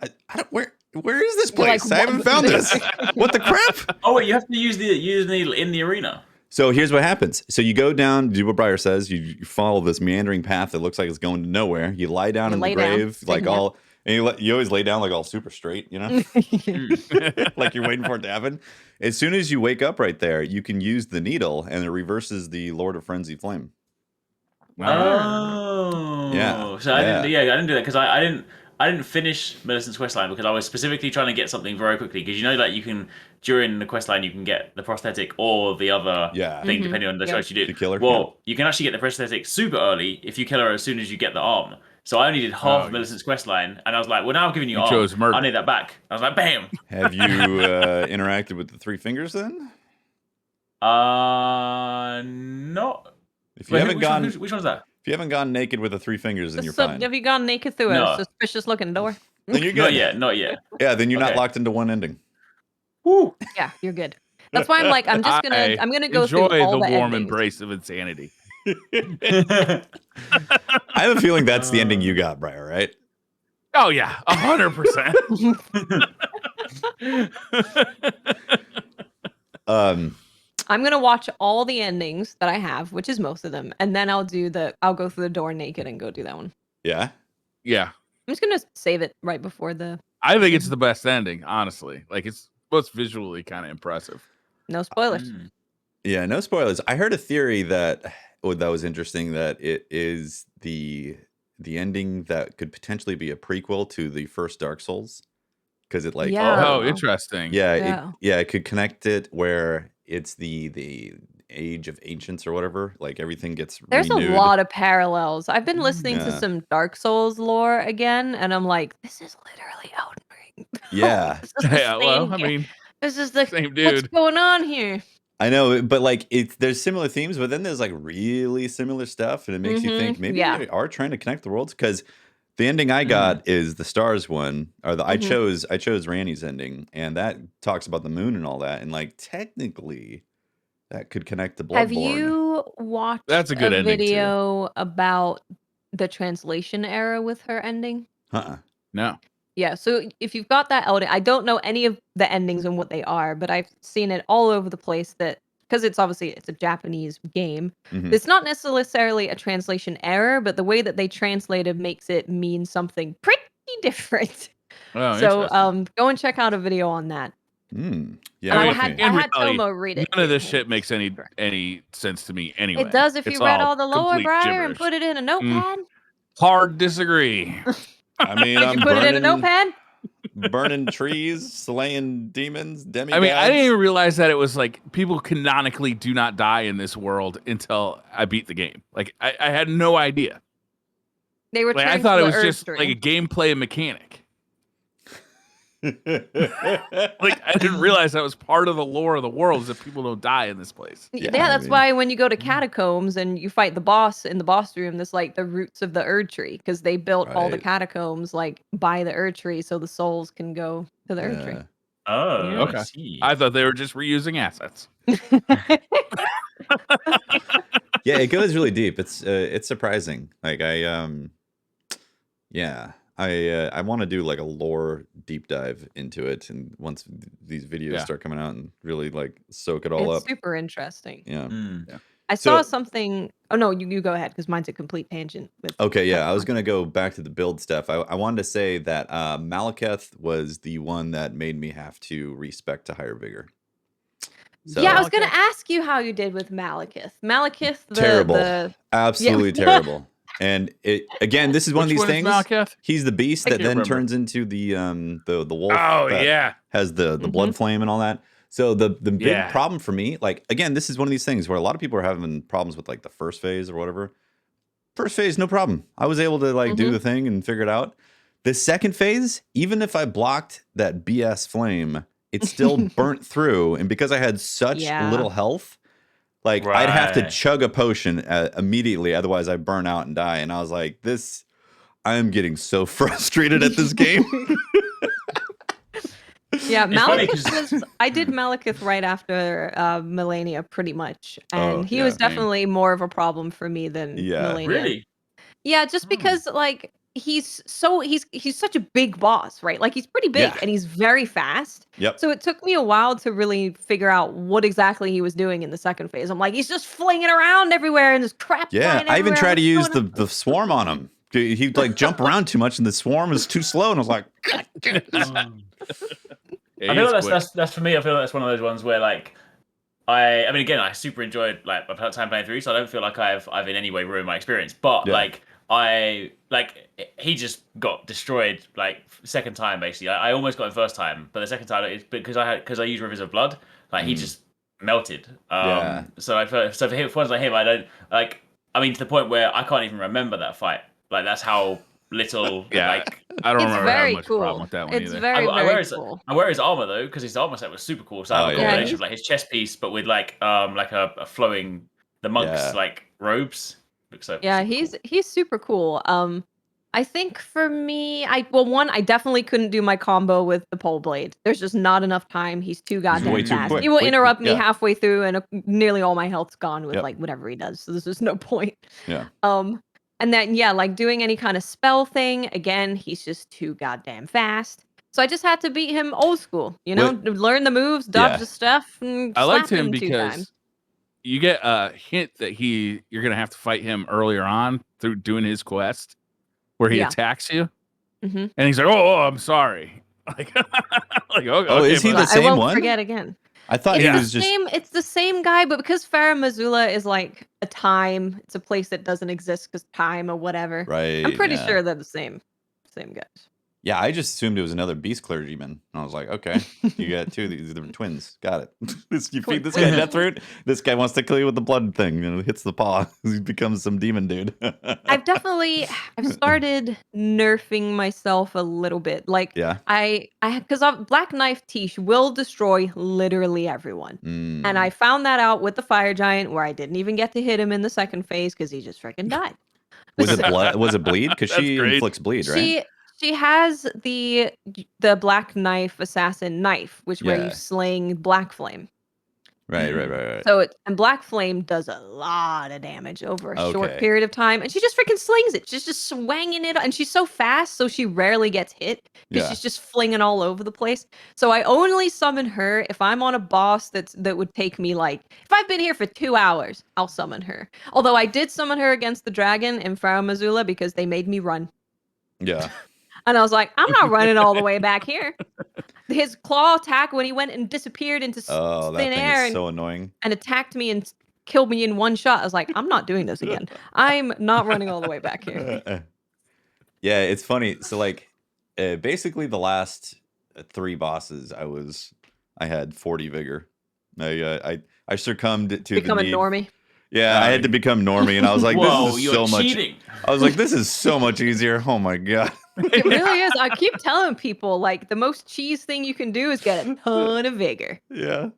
I don't, where is this place? Like, I haven't found this. What the crap? Oh wait, you have to use the needle in the arena. So here's what happens. So you go down, do what Briar says. You follow this meandering path that looks like it's going to nowhere. You lie down in the grave, like all, and you always lay down like all super straight, like you're waiting for it to happen. As soon as you wake up right there, you can use the needle, and it reverses the Lord of Frenzy Flame. Oh, yeah. So I didn't do that because I didn't finish Millicent's questline because I was specifically trying to get something very quickly, because like you can during the questline you can get the prosthetic or the other thing depending on the choice you do. Kill her. Well, you can actually get the prosthetic super early if you kill her as soon as you get the arm. So I only did half of Millicent's questline, and I was like, well, now I'm giving you arm. Chose murder. I need that back. I was like, bam. Have you interacted with the three fingers then? Not. If you haven't gone, which one's that? If you haven't gone naked with the three fingers, then you're fine. Have you gone naked through a suspicious looking door? Then you're good. Not yet. Yeah, then you're not locked into one ending. Woo. Yeah, you're good. That's why I'm like, I'm gonna go through all the warm endings. Embrace of insanity. I have a feeling that's the ending you got, Briar, right? Oh yeah, 100%. I'm gonna watch all the endings that I have, which is most of them, and then I'll go through the door naked and go do that one. Yeah. Yeah. I'm just gonna save it right before the. I think it's the best ending, honestly. Like it's most visually kind of impressive. No spoilers. Yeah, no spoilers. I heard a theory that that was interesting, that it is the ending that could potentially be a prequel to the first Dark Souls, because it like oh, interesting. yeah, it could connect it where it's the age of ancients or whatever, like everything gets There's renewed. a lot of parallels. I've been listening to some Dark Souls lore again, and I'm like, this is literally Elden Ring. Yeah. Well, I mean, this is the same dude. What's going on here? I know, but like there's similar themes, but then there's like really similar stuff, and it makes you think maybe they are trying to connect the worlds, because the ending I got is the stars one, or I chose Ranni's ending, and that talks about the moon and all that, and like technically that could connect to Bloodborne. Have you watched That's a good ending video about the translation error with her ending? No. Yeah, so if you've got that Elden, I don't know any of the endings and what they are, but I've seen it all over the place, that because it's a Japanese game. It's not necessarily a translation error, but the way that they translated makes it mean something pretty different. Oh, so go and check out a video on that. Yeah, I had Tomo read it. None of this shit makes any sense to me anyway. It does if you read all the lore, Briar, and put it in a notepad. Hard disagree. I mean, Did you put it in a notepad? Burning trees, slaying demons, demigods. I mean, I didn't even realize that it was like people canonically do not die in this world until I beat the game. Like I had no idea. They were. Like, I thought it was just like a gameplay mechanic. Like I didn't realize that was part of the lore of the world, is that people don't die in this place. Yeah, that's why when you go to catacombs and you fight the boss in the boss room, there's like the roots of the Erd tree, because they built all the catacombs like by the Erd tree, so the souls can go to the Erd tree. Oh, okay. I thought they were just reusing assets. Yeah, it goes really deep. It's surprising. Like I want to do like a lore deep dive into it, and once these videos start coming out, and really like soak it all up. It's super interesting. Yeah. I saw something. Oh no, you go ahead, because mine's a complete tangent. Okay, yeah, I was gonna go back to the build stuff. I wanted to say that Malekith was the one that made me have to respec to higher vigor. So, yeah, I was gonna ask you how you did with Malekith. Malekith, terrible, absolutely terrible. And again, this is one of these things. Malekith? He's the beast that then turns into the wolf. Oh yeah, has the blood flame and all that. So the big problem for me, like again, this is one of these things where a lot of people are having problems with like the first phase or whatever. First phase, no problem. I was able to like do the thing and figure it out. The second phase, even if I blocked that BS flame, it still burnt through, and because I had such little health. Like, I'd have to chug a potion immediately, otherwise I burn out and die. And I was like, I'm getting so frustrated at this game. Yeah, Malekith I did Malekith right after Melania, pretty much. And he was definitely more of a problem for me than Melania. Really? Yeah, just because, like, he's such a big boss, right? Like, he's pretty big and he's very fast. Yep. So it took me a while to really figure out what exactly he was doing in the second phase. I'm like, he's just flinging around everywhere and this crap. Yeah, I even tried to use the swarm on him. He'd like jump around too much, and the swarm was too slow. And I was like, God, I feel like that's for me. I feel like that's one of those ones where like I mean, again, I super enjoyed like my time playing through, so I don't feel like I've in any way ruined my experience. But like he just got destroyed like second time basically. I almost got him first time, but the second time it's because I used Rivers of Blood, like he just melted. So for ones like him, I don't like. I mean, to the point where I can't even remember that fight. Like that's how little. Like I don't remember very having much cool. problem with that one It's either. very cool. I wear his armor though, because his armor set was super cool. So I have a combination of like his chest piece, but with like a flowing the monks like robes. He's super cool. I think for me, I definitely couldn't do my combo with the pole blade. There's just not enough time. He's too goddamn fast. He will interrupt me halfway through, and nearly all my health's gone with like whatever he does. So there's just no point. Yeah. And then like doing any kind of spell thing, again, he's just too goddamn fast. So I just had to beat him old school, you know, learn the moves, dodge the stuff, and I liked slap him 2 because times. you get a hint that you're gonna have to fight him earlier on through doing his quest, where he attacks you, and he's like, "Oh, I'm sorry." Like, okay, is he the I same won't one? forget again. I thought he was just. It's the same guy, but because Farah Missoula is like a time, it's a place that doesn't exist because time or whatever. Right. I'm pretty sure they're the same guys. Yeah, I just assumed it was another beast clergyman. I was like, okay, you got 2 of these. They're twins. Got it. You feed this guy death root. This guy wants to kill you with the blood thing, and it hits the paw. He becomes some demon dude. I've started nerfing myself a little bit. Like, yeah. Because Black Knife Tish will destroy literally everyone. And I found that out with the Fire Giant, where I didn't even get to hit him in the second phase because he just freaking died. Was it blood? Was it bleed? Because she inflicts bleed, right? She has the Black Knife Assassin knife, where you sling Black Flame. Right. So and Black Flame does a lot of damage over a short period of time, and she just freaking slings it. She's just swinging it, and she's so fast, so she rarely gets hit because she's just flinging all over the place. So I only summon her if I'm on a boss that would take me like, if I've been here for 2 hours, I'll summon her. Although I did summon her against the dragon in Farah Missoula because they made me run. Yeah. And I was like, I'm not running all the way back here. His claw attack when he went and disappeared into thin air is so annoying. And attacked me and killed me in one shot. I was like, I'm not doing this again. I'm not running all the way back here. Yeah, it's funny. So like, basically the last 3 bosses, I had 40 vigor. I succumbed to become the a normie. Yeah, I had to become normie, and I was like, "Whoa, this is you're so much." cheating. I was like, "This is so much easier." Oh my god, it really is. I keep telling people like the most cheese thing you can do is get a ton of vigor. Yeah.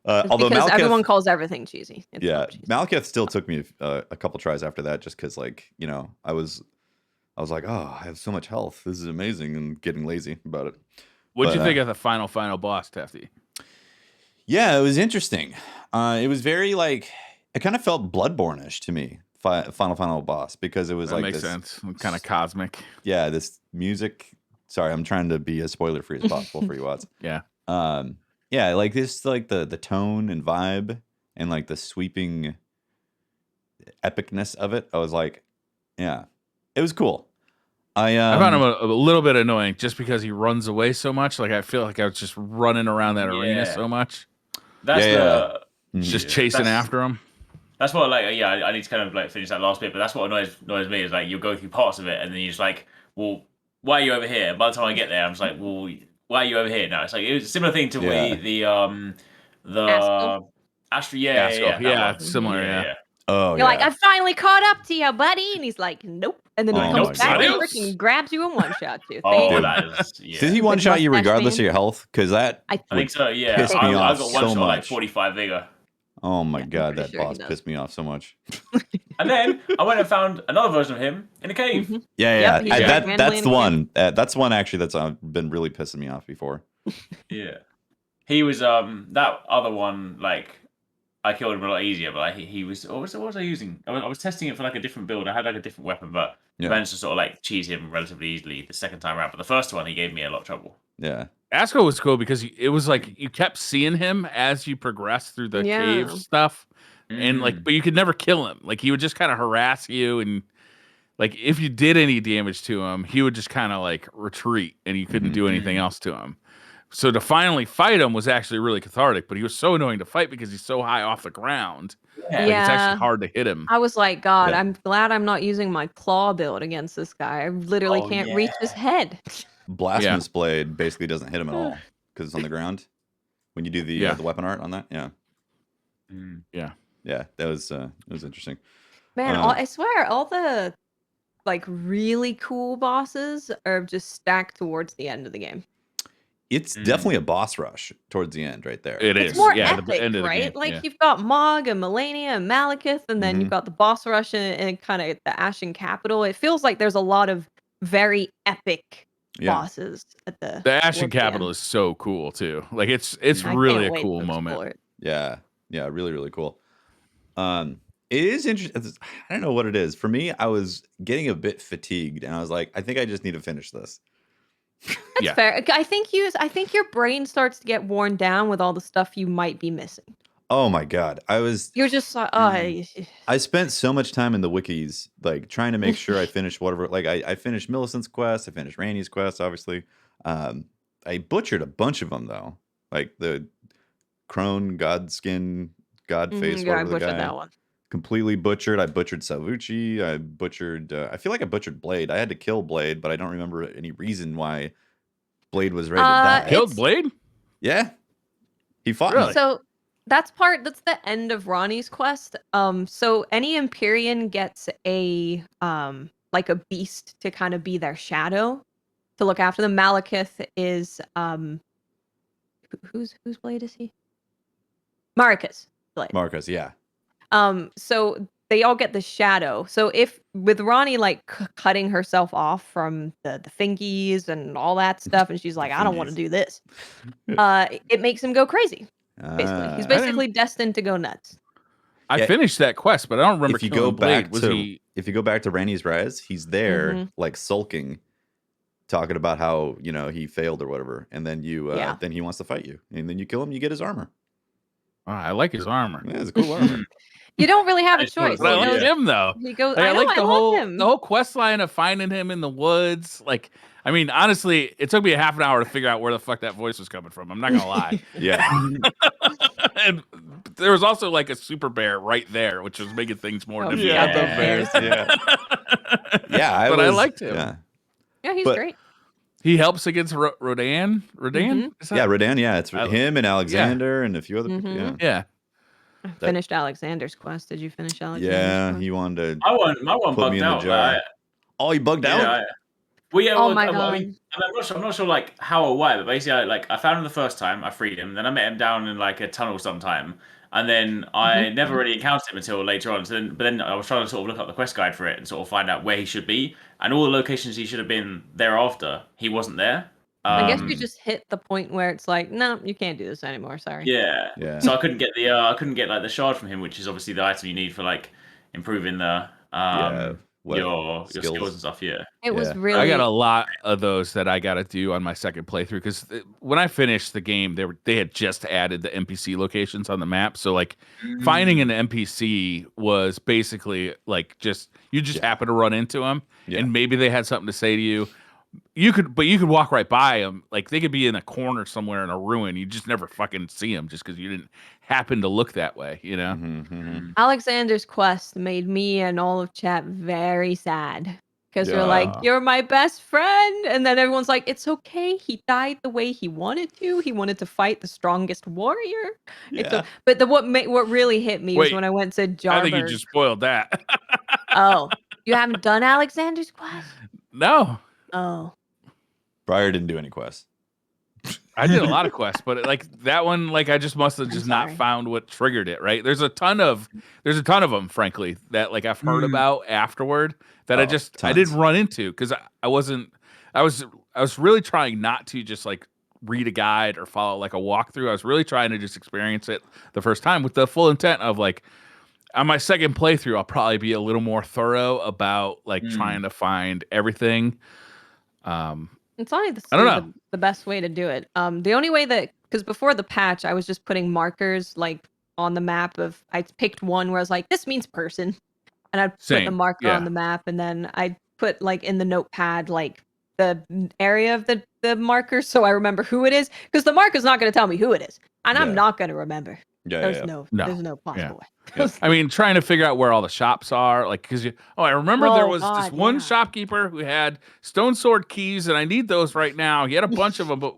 Although because Malekith, everyone calls everything cheesy. It's Malekith still took me a couple tries after that, just because like I was like, oh, I have so much health. This is amazing, and getting lazy about it. What'd you think of the final boss, Tefty? Yeah, it was interesting. It was very like, it kind of felt Bloodborne-ish to me. Final boss, because it was that like makes this, sense. Kind of cosmic. Yeah, this music. Sorry, I'm trying to be as spoiler free as possible for you, Watts. Yeah. Yeah, like this, like the tone and vibe and like the sweeping epicness of it. I was like, yeah, it was cool. I found him a little bit annoying just because he runs away so much. Like I feel like I was just running around that arena so much. That's just chasing after him. That's what I need to kind of like finish that last bit, but that's what annoys me is like you'll go through parts of it and then you're just like, well, why are you over here? By the time I get there, I'm just like, well, why are you over here now? It's like it was a similar thing to the Astro, it's similar, yeah. Oh, you're like, I finally caught up to you, buddy, and he's like, nope, and then he comes back and freaking grabs you and one shot you. Did he one shot you regardless of your health? Because that I think so. Yeah, pissed me off I got one so shot much. like 45 vigor. Oh my god, that boss pissed me off so much. And then I went and found another version of him in a cave. Yeah. That's the one. That's one actually that's been really pissing me off before. Yeah, he was that other one like. I killed him a lot easier, but like, he was. What was I using? I was testing it for like a different build. I had like a different weapon, but managed to sort of like cheese him relatively easily the second time around. But the first one, he gave me a lot of trouble. Yeah, Asco was cool because it was like you kept seeing him as you progressed through the cave stuff, and like, but you could never kill him. Like he would just kind of harass you, and like if you did any damage to him, he would just kind of like retreat, and you couldn't do anything else to him. So to finally fight him was actually really cathartic, but he was so annoying to fight because he's so high off the ground. Yeah, like, it's actually hard to hit him. I was like, God, I'm glad I'm not using my claw build against this guy. I literally can't reach his head. Blasphemous Blade basically doesn't hit him at all because it's on the ground. When you do the weapon art on that, that was interesting. Man, I swear, all the like really cool bosses are just stacked towards the end of the game. It's definitely a boss rush towards the end, right there. It is. It's more the epic, end of the right? game, Like you've got Mog and Malenia and Malekith, and then you've got the boss rush and kind of the Ashen Capital. It feels like there's a lot of very epic bosses at the Ashen Capital is so cool too. Like it's really a cool moment. Yeah, really, really cool. It is interesting. I don't know what it is. For me, I was getting a bit fatigued, and I was like, I think I just need to finish this. That's fair. I think your brain starts to get worn down with all the stuff you might be missing. Oh my god, You're just like, I spent so much time in the wikis, like trying to make sure I finished whatever. Like I finished Millicent's quest, I finished Randy's quest, obviously. I butchered a bunch of them though, like the Crone, Godskin, Godface, yeah, I whatever the butchered guy. that one. Completely butchered. I butchered Salvucci. I butchered. I feel like I butchered Blade. I had to kill Blade, but I don't remember any reason why Blade was ready to die. Killed Blade? Yeah, he fought Really? me. So that's the end of Ronnie's quest. So any Empyrean gets a like a beast to kind of be their shadow to look after them. Malekith is whose blade is he? Marcus blade. Marcus, yeah. So they all get the shadow. So if with Ronnie like cutting herself off from the fingies and all that stuff, and she's like, I don't want to do this. It makes him go crazy. Basically, he's basically destined to go nuts. I finished that quest, but I don't remember If you killing go Blade. back to if you go back to Randy's Rise, he's there like sulking, talking about how he failed or whatever, and then then he wants to fight you, and then you kill him, you get his armor. Oh, I like his armor. Yeah, it's a cool armor. You don't really have a choice. But I like him though. He goes. Like, I like love him. the whole quest line of finding him in the woods. Like, I mean, honestly, it took me a half an hour to figure out where the fuck that voice was coming from. I'm not gonna lie. Yeah. And there was also like a super bear right there, which was making things more difficult. Yeah, the bears. Yeah. I liked him. Yeah, he's great. He helps against Rodan. Rodan? Yeah, Rodan. Yeah, it's him and Alexander and a few other people. Yeah. I finished Alexander's quest. Did you finish Alexander's quest? He wanted to my one put me bugged in the out. jar. Oh, you bugged out? Well, yeah. Oh Well, my I god. mean, I'm not sure like how or why, but basically, I found him the first time. I freed him. Then I met him down in like a tunnel sometime, and then I never really encountered him until later on. But then I was trying to sort of look up the quest guide for it and sort of find out where he should be, and all the locations he should have been thereafter, he wasn't there. I guess you just hit the point where it's like, no, you can't do this anymore. Sorry. Yeah. So I couldn't get like the shard from him, which is obviously the item you need for like improving the your skills and stuff. Yeah. It was really. I got a lot of those that I got to do on my second playthrough because when I finished the game, they had just added the NPC locations on the map. So like finding an NPC was basically like you just happen to run into them, and maybe they had something to say to you. You could walk right by them. Like they could be in a corner somewhere in a ruin. You just never fucking see them just because you didn't happen to look that way, Alexander's quest made me and all of chat very sad because they're like, "You're my best friend," and then everyone's like, "It's okay. He died the way he wanted to. He wanted to fight the strongest warrior." Yeah. But what really hit me was when I went to Jarberg. I think you just spoiled that. Oh, you haven't done Alexander's quest? No. Oh. Briar didn't do any quests. I did a lot of quests, but like that one, like I just must have just not found what triggered it. Right? There's a ton of them, frankly, that like I've heard about afterward that I didn't run into because I was really trying not to just like read a guide or follow like a walkthrough. I was really trying to just experience it the first time with the full intent of like on my second playthrough, I'll probably be a little more thorough about like trying to find everything. It's honestly the best way to do it. The only way because before the patch, I was just putting markers like on the map I picked one where I was like, this means person, and I'd put the marker on the map, and then I'd put like in the notepad like the area of the marker so I remember who it is, because the marker's not going to tell me who it is, and I'm not going to remember. There's no possible way. I mean, trying to figure out where all the shops are, like, because I remember there was this one shopkeeper who had stone sword keys, and I need those right now. He had a bunch of them, but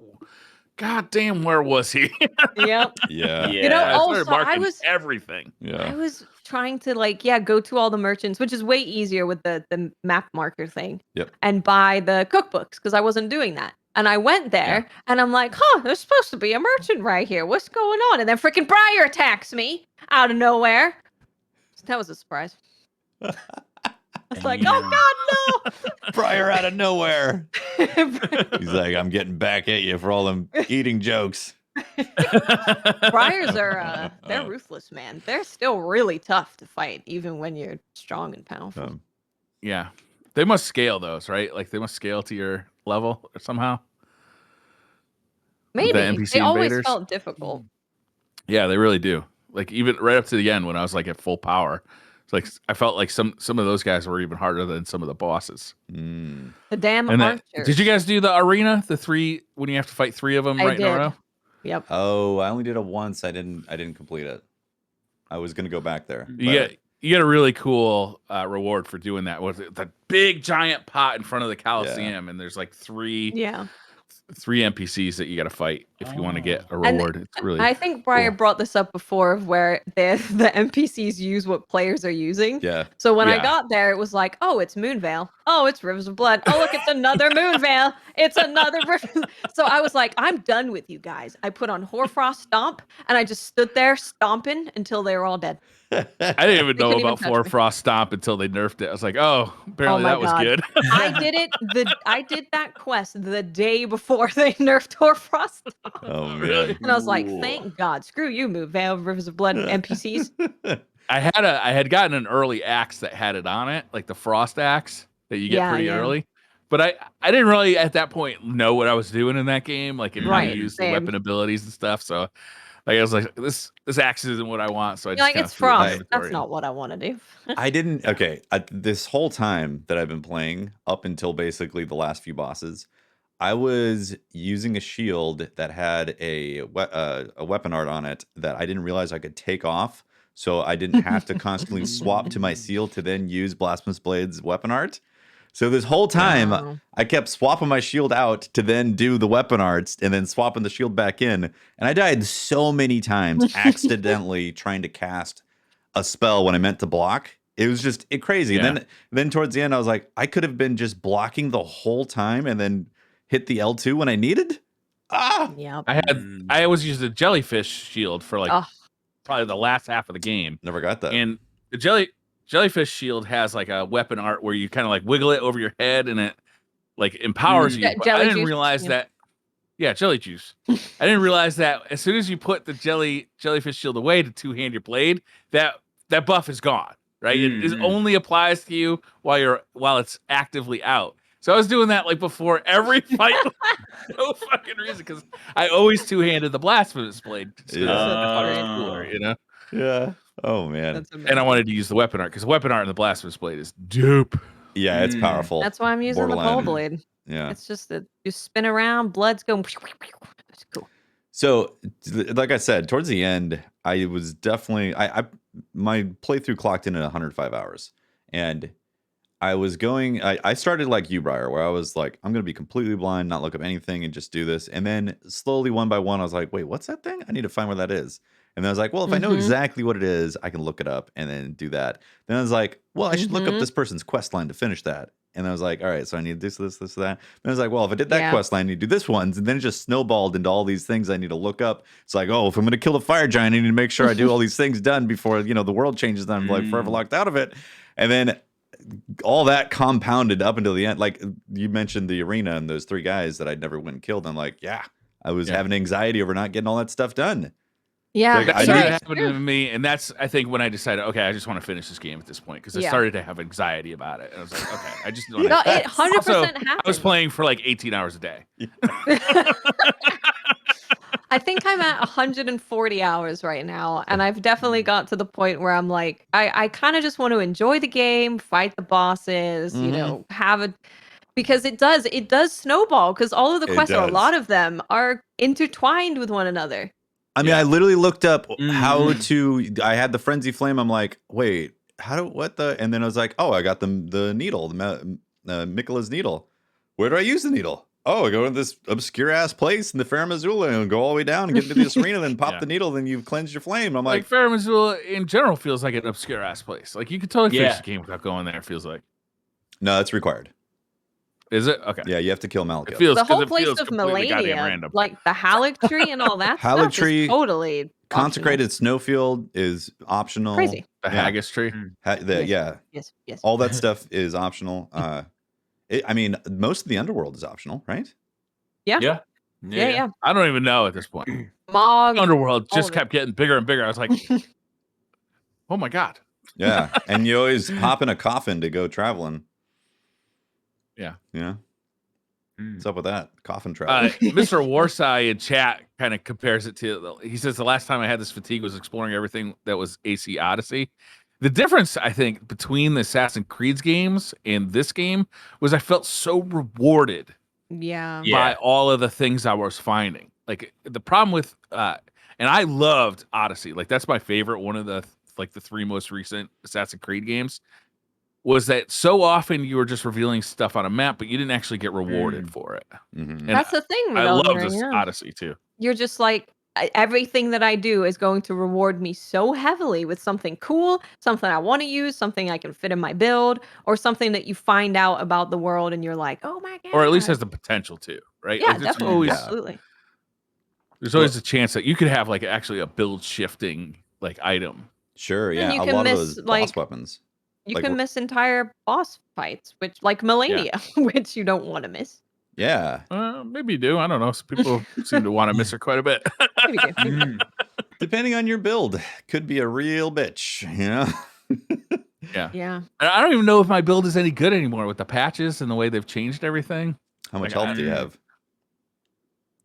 god damn, where was he? Yep. Yeah. I was everything. Yeah. I was trying to go to all the merchants, which is way easier with the map marker thing. Yep. And buy the cookbooks because I wasn't doing that. And I went there and I'm like, there's supposed to be a merchant right here. What's going on? And then freaking Briar attacks me out of nowhere. That was a surprise. I was like, oh god, no! Briar out of nowhere. He's like, I'm getting back at you for all them eating jokes. Briars are they're ruthless, man. They're still really tough to fight, even when you're strong and powerful. Yeah. They must scale those, right? Like they must scale to your level or somehow. with the Maybe. NPC They always invaders. felt difficult. Yeah, they really do. Like even right up to the end when I was like at full power, it's like I felt like some of those guys were even harder than some of the bosses. Mm. The damn And archers. did you guys do the arena, the 3 when you have to fight 3 of them I right in a did. row? Yep. Oh, I only did it once. I didn't complete it. I was gonna go back there. You get a really cool reward for doing that with the big giant pot in front of the Coliseum, and there's like 3 NPCs that you got to fight if you want to get a reward. It's really. I think Briar cool. brought this up before, of where the NPCs use what players are using. Yeah. So when I got there, it was like, oh, it's Moonvale. Oh, it's Rivers of Blood. Oh, look, it's another Moonvale. It's another River. So I was like, I'm done with you guys. I put on Hoarfrost Stomp, and I just stood there stomping until they were all dead. I didn't even know couldn't about even touch me. Frost Stomp until they nerfed it. I was like, oh, apparently my that was God. good. I did that quest the day before they nerfed Hoarfrost. Oh man. Really? And I was like, thank God. Screw you, Moonvale, Rivers of Blood NPCs. I had gotten an early axe that had it on it, like the frost axe that you get pretty early. But I didn't really at that point know what I was doing in that game, like and how to use the weapon abilities and stuff. So I was like, this axe isn't what I want. So I just it's frost. That's not what I want to do. I didn't. Okay, this whole time that I've been playing, up until basically the last few bosses, I was using a shield that had a weapon art on it that I didn't realize I could take off, so I didn't have to constantly swap to my seal to then use Blasphemous Blade's weapon art. So this whole time, I kept swapping my shield out to then do the weapon arts and then swapping the shield back in. And I died so many times accidentally trying to cast a spell when I meant to block. It was just crazy. Yeah. And then towards the end, I was like, I could have been just blocking the whole time and then hit the L2 when I needed. Yeah. I always used a jellyfish shield for like probably the last half of the game. Never got that. And the jellyfish shield has like a weapon art where you kind of like wiggle it over your head and it like empowers you. But I didn't realize that. Yeah, jelly juice. I didn't realize that as soon as you put the jellyfish shield away to two-hand your blade, that buff is gone. Right? It only applies to you while it's actively out. So I was doing that like before every fight. No fucking reason, because I always two-handed the Blasphemous Blade. Cooler, you know? Yeah. Oh man. And I wanted to use the weapon art because weapon art in the Blasphemous Blade is dope. Yeah, it's powerful. That's why I'm using the pole blade. Yeah. It's just that you spin around, blood's going. It's cool. So, like I said, towards the end, I was definitely my playthrough clocked in at 105 hours, and I was going. I started like you, Briar, where I was like, I'm gonna be completely blind, not look up anything, and just do this. And then slowly, one by one, I was like, wait, what's that thing? I need to find where that is. And then I was like, well, if I know exactly what it is, I can look it up and then do that. Then I was like, well, I should look up this person's quest line to finish that. And I was like, all right, so I need this, that. Then I was like, well, if I did that quest line, I need to do this one. And then it just snowballed into all these things I need to look up. It's like, oh, if I'm going to kill the fire giant, I need to make sure I do all these things done before, the world changes and I'm like forever locked out of it. And then all that compounded up until the end. Like you mentioned the arena and those 3 guys that I'd never went and killed. I'm like, I was having anxiety over not getting all that stuff done. Yeah, that started happening to me, and that's I think when I decided, okay, I just want to finish this game at this point because I started to have anxiety about it. And I was like, okay, I just want to. No, it 100% happened. I was playing for like 18 hours a day. I think I'm at 140 hours right now, and I've definitely got to the point where I'm like, I kind of just want to enjoy the game, fight the bosses, have a. Because it does snowball, because all of the quests, or a lot of them, are intertwined with one another. I mean, I literally looked up how to. I had the frenzy flame. I'm like, wait, and then I was like, oh, I got the needle, the Miquella's needle. Where do I use the needle? Oh, I go to this obscure ass place in the Fair Missoula and go all the way down and get into this arena, then pop the needle, then you've cleansed your flame. I'm like Fair Missoula in general feels like an obscure ass place. Like you could totally finish the game without going there. It feels like. No, that's required. Is it? Okay. Yeah, you have to kill Malekith. It feels, the whole place feels of Malenia, like the Halleck tree and all that Halleck stuff tree, is totally consecrated snowfield is optional. Crazy. The Haggis tree. Yes. All that stuff is optional. I mean, most of the underworld is optional, right? Yeah. I don't even know at this point. Mog, underworld just kept getting bigger and bigger. I was like, oh my God. Yeah. And you always hop in a coffin to go traveling. Yeah. Yeah. What's up with that? Coffin travel. Mr. Warsai in chat kind of compares it to, he says, the last time I had this fatigue was exploring everything that was AC Odyssey. The difference, I think, between the Assassin's Creed games and this game was I felt so rewarded by all of the things I was finding. Like, the problem with, and I loved Odyssey. Like, that's my favorite, one of the, like, the 3 most recent Assassin's Creed games. Was that so often you were just revealing stuff on a map, but you didn't actually get rewarded for it. Mm-hmm. That's the thing with I Elden love Ring, this Odyssey too. You're just like, everything that I do is going to reward me so heavily with something cool, something I want to use, something I can fit in my build, or something that you find out about the world and you're like, oh my god. Or at least has the potential to, right? Yeah, Like, definitely. Absolutely. There's always a chance that you could have like actually a build shifting like item. Sure, yeah. you A can lot of miss, those like- boss weapons. You Like, can miss entire boss fights, which like Melania, which you don't want to miss. Yeah. Maybe you do. I don't know. Some people seem to want to miss her quite a bit. Maybe do. Depending on your build, could be a real bitch, you know? Yeah. I don't even know if my build is any good anymore with the patches and the way they've changed everything. How much Like, health do you have?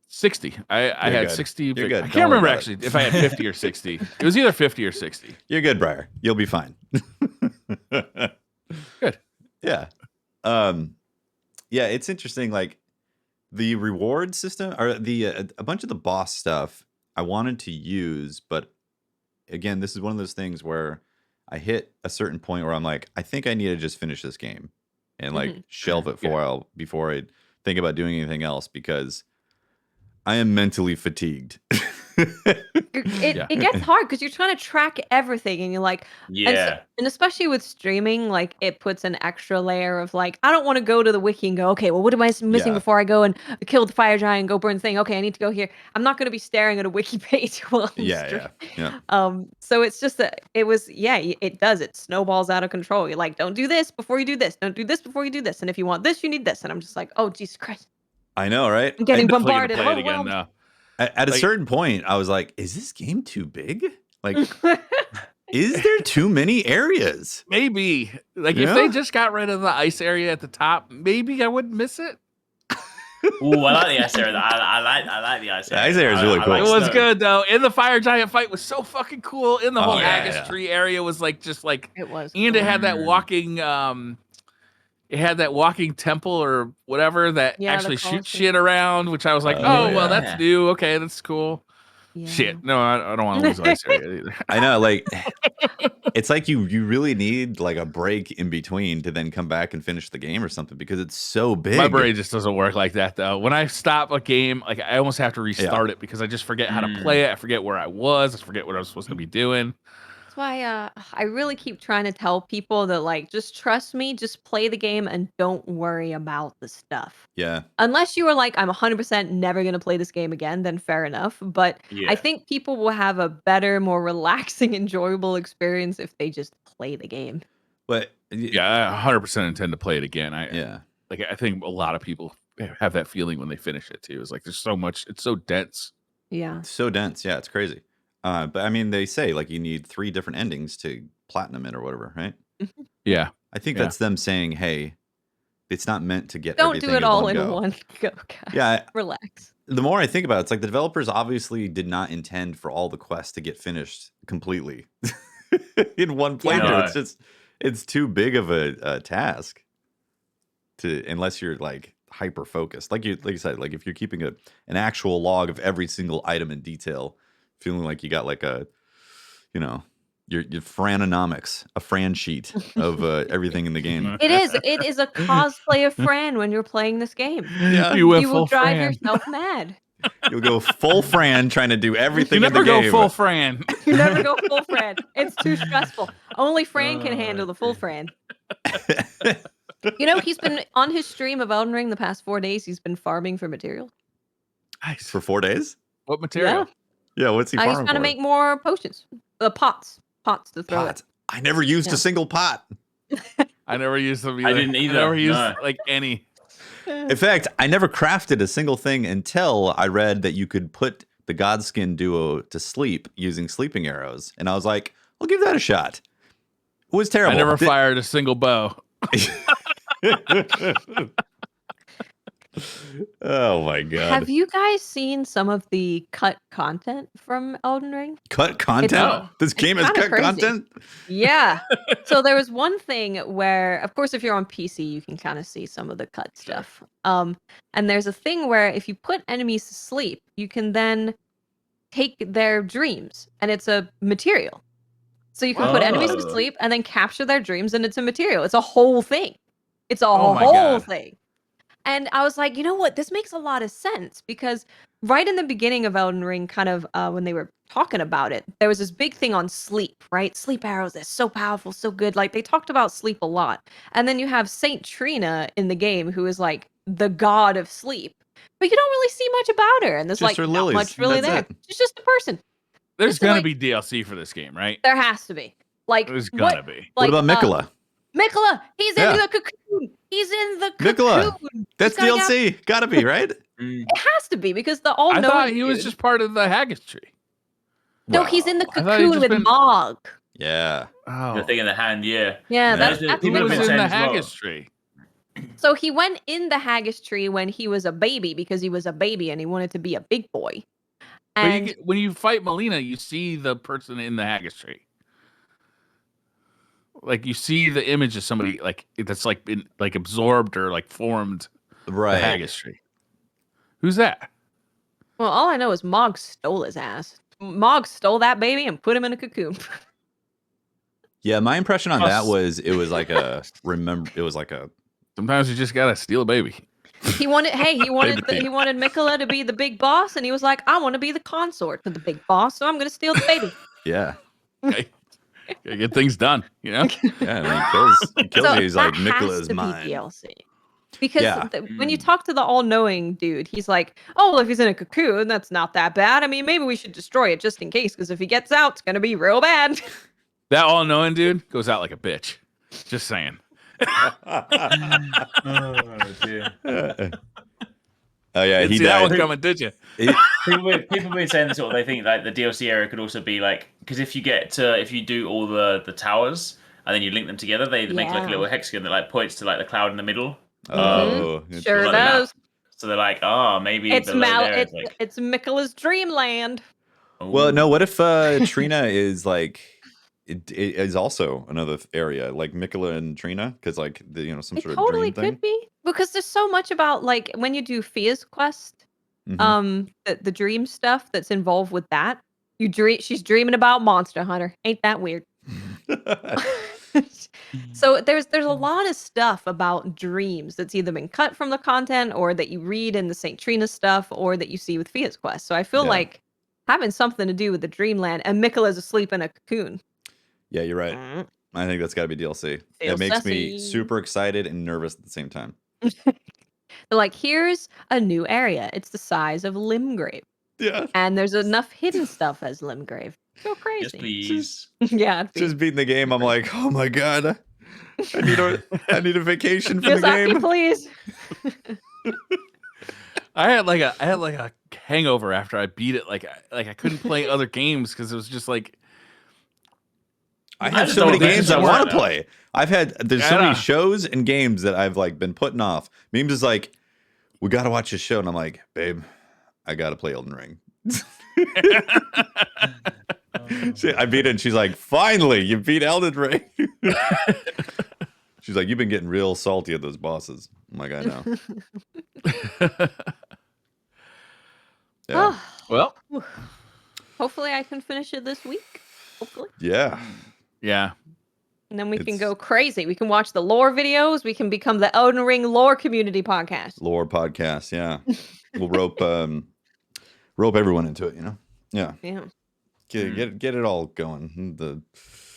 60. I had good. 60. You're good. I Don't can't remember worry about actually if I had 50 or 60. It was either 50 or 60. You're good, Briar. You'll be fine. Good. Yeah. Yeah, it's interesting. Like the reward system or the a bunch of the boss stuff I wanted to use, but again, this is one of those things where I hit a certain point where I'm like, I think I need to just finish this game and like shelve it for a while before I think about doing anything else because I am mentally fatigued. It gets hard because you're trying to track everything and you're like, and especially with streaming, like it puts an extra layer of like, I don't want to go to the wiki and go, okay, well, what am I missing before I go and kill the fire giant and go burn the thing? Okay, I need to go here. I'm not going to be staring at a wiki page while I'm streaming. So it's just that it does. It snowballs out of control. You're like, don't do this before you do this. Don't do this before you do this. And if you want this, you need this. And I'm just like, oh, Jesus Christ. I know, right? I'm getting I'm definitely gonna bombarded. play it again now. At a certain point, I was like, is this game too big? Like, is there too many areas? Maybe. Like, if they just got rid of the ice area at the top, maybe I wouldn't miss it. Ooh, I like the ice area. I like the ice area. The ice area is really cool. It was good, though. And the fire giant fight was so fucking cool. And the whole Agus tree area was like, just like, it was. And it had that walking, it had that walking temple or whatever that actually shoots shit around, which I was like, well, that's new. Okay, that's cool. Yeah. Shit. No, I don't want to lose ice area either. I know, like, it's like you really need like a break in between to then come back and finish the game or something because it's so big. My brain just doesn't work like that, though. When I stop a game, like I almost have to restart it because I just forget how to play it. I forget where I was. I forget what I was supposed to be doing. That's why I really keep trying to tell people that like just trust me, just play the game and don't worry about the stuff. Yeah. Unless you are like, I'm 100% never going to play this game again, then fair enough. But I think people will have a better, more relaxing, enjoyable experience if they just play the game. But yeah, I 100% intend to play it again. I think a lot of people have that feeling when they finish it too. It's like there's so much, it's so dense. Yeah. It's so dense. Yeah, it's crazy. But I mean, they say like you need 3 different endings to platinum it or whatever, right? Yeah. I think that's them saying, hey, it's not meant to get Don't everything do it all in go. one go, guys. Yeah. Relax. The more I think about it, it's like the developers obviously did not intend for all the quests to get finished completely in one playthrough. It's too big of a task to, unless you're like hyper focused. Like you said, like if you're keeping an actual log of every single item in detail, feeling like you got like a, you know, your Franomics, a Fran sheet of everything in the game. It is a cosplay of Fran when you're playing this game. Yeah. You will drive yourself mad. You'll go full Fran trying to do everything you in the game. You never go full Fran. You never go full Fran. It's too stressful. Only Fran can handle the full Fran. You know, he's been on his stream of Elden Ring the past 4 days. He's been farming for materials. Nice. For 4 days? What material? Yeah, what's he farming He's trying to for? make more potions. Pots to throw it. I never used a single pot. I never used them either. I didn't either. I never used like any. In fact, I never crafted a single thing until I read that you could put the Godskin duo to sleep using sleeping arrows. And I was like, I'll give that a shot. It was terrible. I never fired a single bow. Oh my god. Have you guys seen some of the cut content from Elden Ring? Cut content? Oh. This game has kinda cut crazy. content? Yeah. So there was one thing where, of course, if you're on PC, you can kind of see some of the cut stuff. And there's a thing where if you put enemies to sleep, you can then take their dreams, and it's a material. So you can put enemies to Oh. sleep and then capture their dreams, and it's a material. It's a whole thing. It's a Oh my whole God. thing. And I was like, you know what? This makes a lot of sense because right in the beginning of Elden Ring, kind of when they were talking about it, there was this big thing on sleep, right? Sleep arrows, they're so powerful, so good. Like they talked about sleep a lot. And then you have Saint Trina in the game, who is like the god of sleep. But you don't really see much about her. And there's Just like her not lilies. much really That's there. it. She's just a person. There's It's gonna like- be DLC for this game, right? There has to be. Like There's what? gonna be. What Like, about Mikola? Mikola, he's Yeah. in the cocoon. He's in the Mikola. cocoon. That's He's gotta get- DLC. Gotta be, right? Mm. It has to be because the I all-knowing thought he was dude- just part of the Haggis tree. No, he's in the I thought he'd cocoon just with been- Mog. Yeah. Oh, The thing in the hand, yeah. Yeah, that's He he People have was been in saying the as well. Haggis tree. so he went in the Haggis tree when he was a baby because he was a baby and he wanted to be a big boy. But And when you fight Melina, you see the person in the Haggis tree. Like you see the image of somebody like that's like been like absorbed or like formed the Right. Haggis tree. Who's that? well, all I know is Mog stole his ass. Mog stole that baby and put him in a cocoon. Yeah, my impression on that Us. was it was like a Sometimes you just gotta steal a baby. he wanted he wanted Baby. he wanted Mikola to be the big boss, and he was like, I want to be the consort to the big boss, so I'm gonna steal the baby. yeah. Okay. Gotta get things done, you know? Yeah, and he kills So you. He's like, that has Mikola is to be mine. DLC. Because Yeah. when you talk to the all-knowing dude, he's like, "Oh, well, if he's in a cocoon, that's not that bad. I mean, maybe we should destroy it just in case, because if he gets out, it's gonna be real bad." That all knowing dude goes out like a bitch. Just saying. Oh, dear. Oh yeah, Didn't he see that died. one coming, did you? People have been saying this sort of, they think like the DLC area could also be like, because if you do all the towers and then you link them together, they make like a Yeah. little hexagon that like points to like the cloud in the middle. Oh, Sure like does. So they're like, oh, maybe It's below there is it's like, it's Mikola's dreamland. Well, ooh. no. What if Trina is like it is also another area like Mikola and Trina because like the some It sort totally of dream thing. could be because there's so much about like when you do Fia's quest, Mhm. the dream stuff that's involved with that. She's dreaming about Monster Hunter. Ain't that weird? So there's a lot of stuff about dreams that's either been cut from the content or that you read in the Saint Trina stuff or that you see with Fia's quest. So I feel Yeah. like having something to do with the dreamland and Mikola's asleep in a cocoon. Yeah, you're right. Mm. I think that's got to be DLC. Feel It makes me sussy. super excited and nervous at the same time. They're like, here's a new area. It's the size of Limgrave. Yeah, And there's enough hidden stuff as Limgrave. Go Yes, crazy. please. Yeah. it'd be- just beating the game. I'm like, oh my god, I need a vacation from the Miyazaki, game. please. I had like a hangover after I beat it. Like I couldn't play other games because it was just like I I have just so many don't games I think want to so. play. There's so Yeah. many shows and games that I've like been putting off. Memes is like, we got to watch this show, and I'm like, babe, I got to play Elden Ring. I beat it, and she's like, finally, you beat Elden Ring. She's like, you've been getting real salty at those bosses. I'm like, I know. Yeah. well, Hopefully I can finish it this week. Hopefully. Yeah. yeah. And then we can It's- go crazy. We can watch the lore videos. We can become the Elden Ring lore community podcast. Lore podcast. Yeah. We'll rope everyone into it, Yeah. Yeah. Get it all going.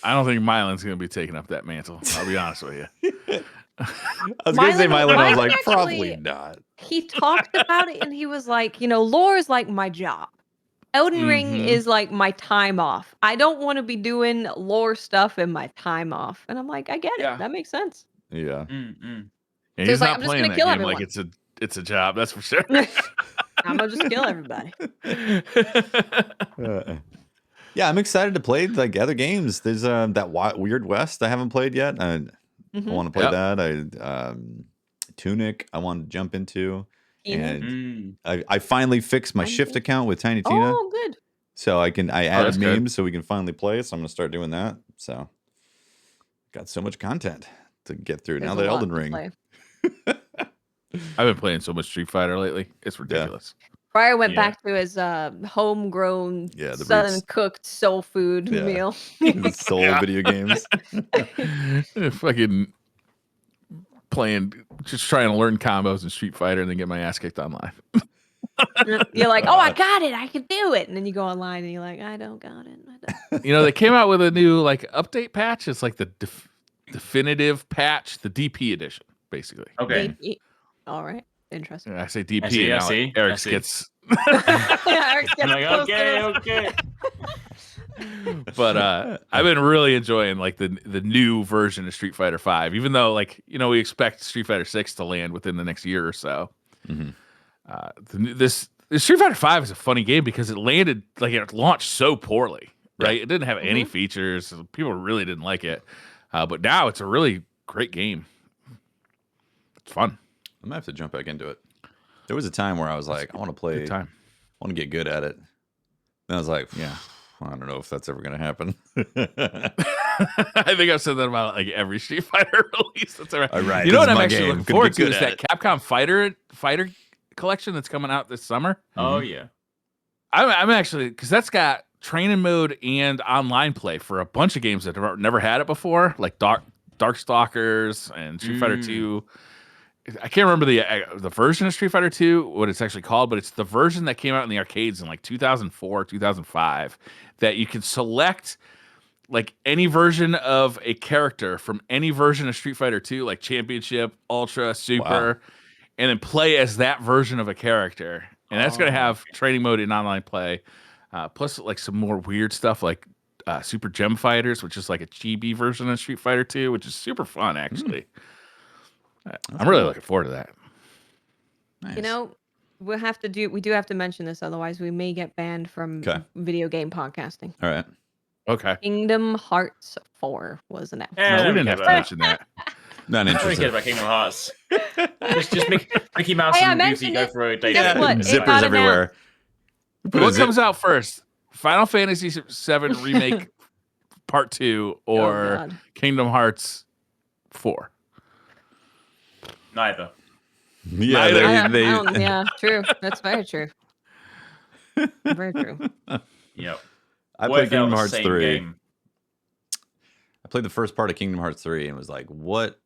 I don't think Mylan's gonna be taking up that mantle. I'll be honest with you. I was going to say Mylan. I was Mylan like, actually- probably not. He talked about it and he was like, lore is like my job. Elden Ring Mhm. is like my time off. I don't want to be doing lore stuff in my time off. And I'm like, I get it. Yeah. That makes sense. Yeah. Mm-mm. And So he's it's like, not I'm just playing gonna that kill game everyone. like it's a job. That's for sure. I'm gonna just kill everybody. Yeah, I'm excited to play like other games. There's that Weird West I haven't played yet. I Mhm. want to play Yep. that. Tunic I want to jump into. Tina? And I finally fixed my Shift account with Tiny Tina. Oh, good. So I added that's memes good. so we can finally play. So I'm going to start doing that. So got so much content to get through. There's Now a the lot Elden to Ring. play. I've been playing so much Street Fighter lately. It's ridiculous. Fryer went back to his homegrown, the sun-cooked soul food meal. The soul video games. Fucking playing, just trying to learn combos in Street Fighter and then get my ass kicked online. You're like, oh, I got it. I can do it. And then you go online and you're like, I don't got it. You know, they came out with a new like update patch. It's like the definitive patch, the DP edition, basically. Okay. All right. Interesting. I say DP. I see, and I now see, Eric I see. gets. Eric gets I'm like, closer. okay. But I've been really enjoying like the new version of Street Fighter V, even though like we expect Street Fighter 6 to land within the next year or so. This Street Fighter V is a funny game because it landed like it launched so poorly, right? It didn't have any features. People really didn't like it, but now it's a really great game. It's fun. I might have to jump back into it. There was a time where I was like, I want to play. Good time. I want to get good at it. And I was like, I don't know if that's ever going to happen. I think I've said that about like every Street Fighter release. That's all right. All right, You know this what is I'm my actually game. looking Gonna forward get to good is at that Capcom Fighter collection that's coming out this summer. Oh yeah. I'm actually, because that's got training mode and online play for a bunch of games that have never had it before, like Darkstalkers and Street Fighter 2. I can't remember the version of Street Fighter 2, what it's actually called, but it's the version that came out in the arcades in like 2004, 2005, that you can select like any version of a character from any version of Street Fighter 2, like Championship, Ultra, Super, and then play as that version of a character. And that's going to have training mode and online play, plus like some more weird stuff like Super Gem Fighters, which is like a chibi version of Street Fighter 2, which is super fun, actually. I'm really looking forward to that. Nice. You know, we do have to mention this, otherwise we may get banned from video game podcasting. All right. Okay. Kingdom Hearts 4 was announced. No, we didn't have to mention that. Not I don't interested. care about Kingdom Hearts. just Mickey Mouse Hey, I and Goofy mentioned go it. for a date. Guess what? It Zippers got everywhere. What comes out first? Final Fantasy VII Remake Part 2 or Kingdom Hearts 4? Neither. Yeah, true. That's very true. Very true. Yep. I What played if they were Kingdom the Hearts same 3. game? I played the first part of Kingdom Hearts 3 and was like, what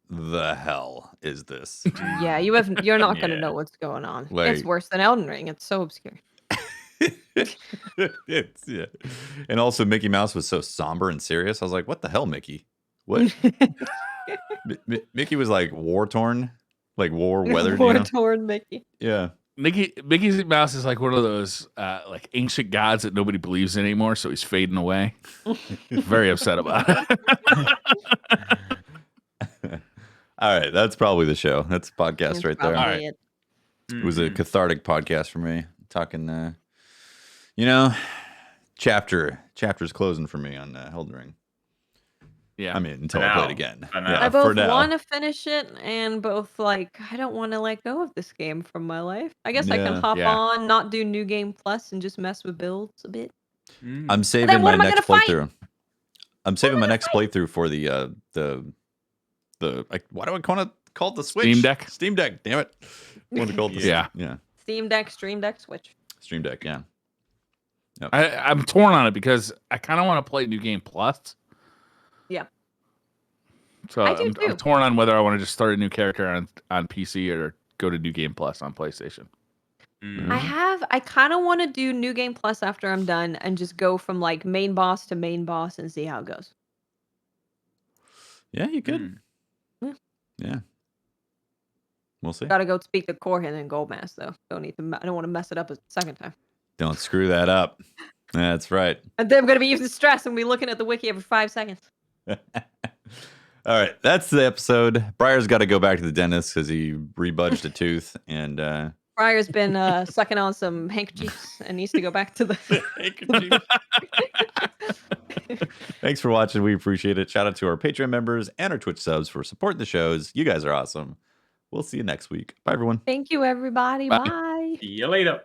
the hell is this? Yeah, you're not going to know what's going on. Like- It's worse than Elden Ring. It's so obscure. And also Mickey Mouse was so somber and serious. I was like, what the hell, Mickey? What? Mickey was like war-torn, like war-weathered. War-torn Mickey. Yeah. Mickey Mouse is like one of those like ancient gods that nobody believes in anymore, so he's fading away. He's very upset about it. All right, that's probably the show. That's a podcast right there. All right. It was a cathartic podcast for me. Talking, chapters closing for me on Elden Ring. Yeah. I mean, until For I play it now. again. For now. Yeah, I for both now. want to finish it and both like, I don't want to let go of this game from my life. I guess I Yeah. can hop Yeah. on, not do New Game Plus, and just mess with builds a bit. I'm saving then what my am I next gonna fight? playthrough. I'm saving my next playthrough for the like, why do I want to call it the Switch? Steam Deck? Steam Deck, damn it. I want to call it the Yeah. Steam Deck, Stream Deck, Switch. Stream Deck, yeah. I'm torn on it because I kind of want to play New Game Plus. Yeah. So I do I'm too. torn on whether I want to just start a new character on PC or go to New Game Plus on PlayStation. I kind of want to do New Game Plus after I'm done and just go from like main boss to main boss and see how it goes. Yeah, you could. Yeah. Yeah. We'll see. Gotta go speak to Corhin and Goldmass though. I don't want to mess it up a second time. Don't screw that up. That's right. And then I'm gonna be using stress and be looking at the wiki every 5 seconds. All right, that's the episode. Briar's got to go back to the dentist because he rebudged a tooth, and Briar's been sucking on some handkerchiefs and needs to go back to the. Thanks for watching. We appreciate it. Shout out to our Patreon members and our Twitch subs for supporting the shows. You guys are awesome. We'll see you next week. Bye, everyone. Thank you, everybody. Bye. Bye. See you later.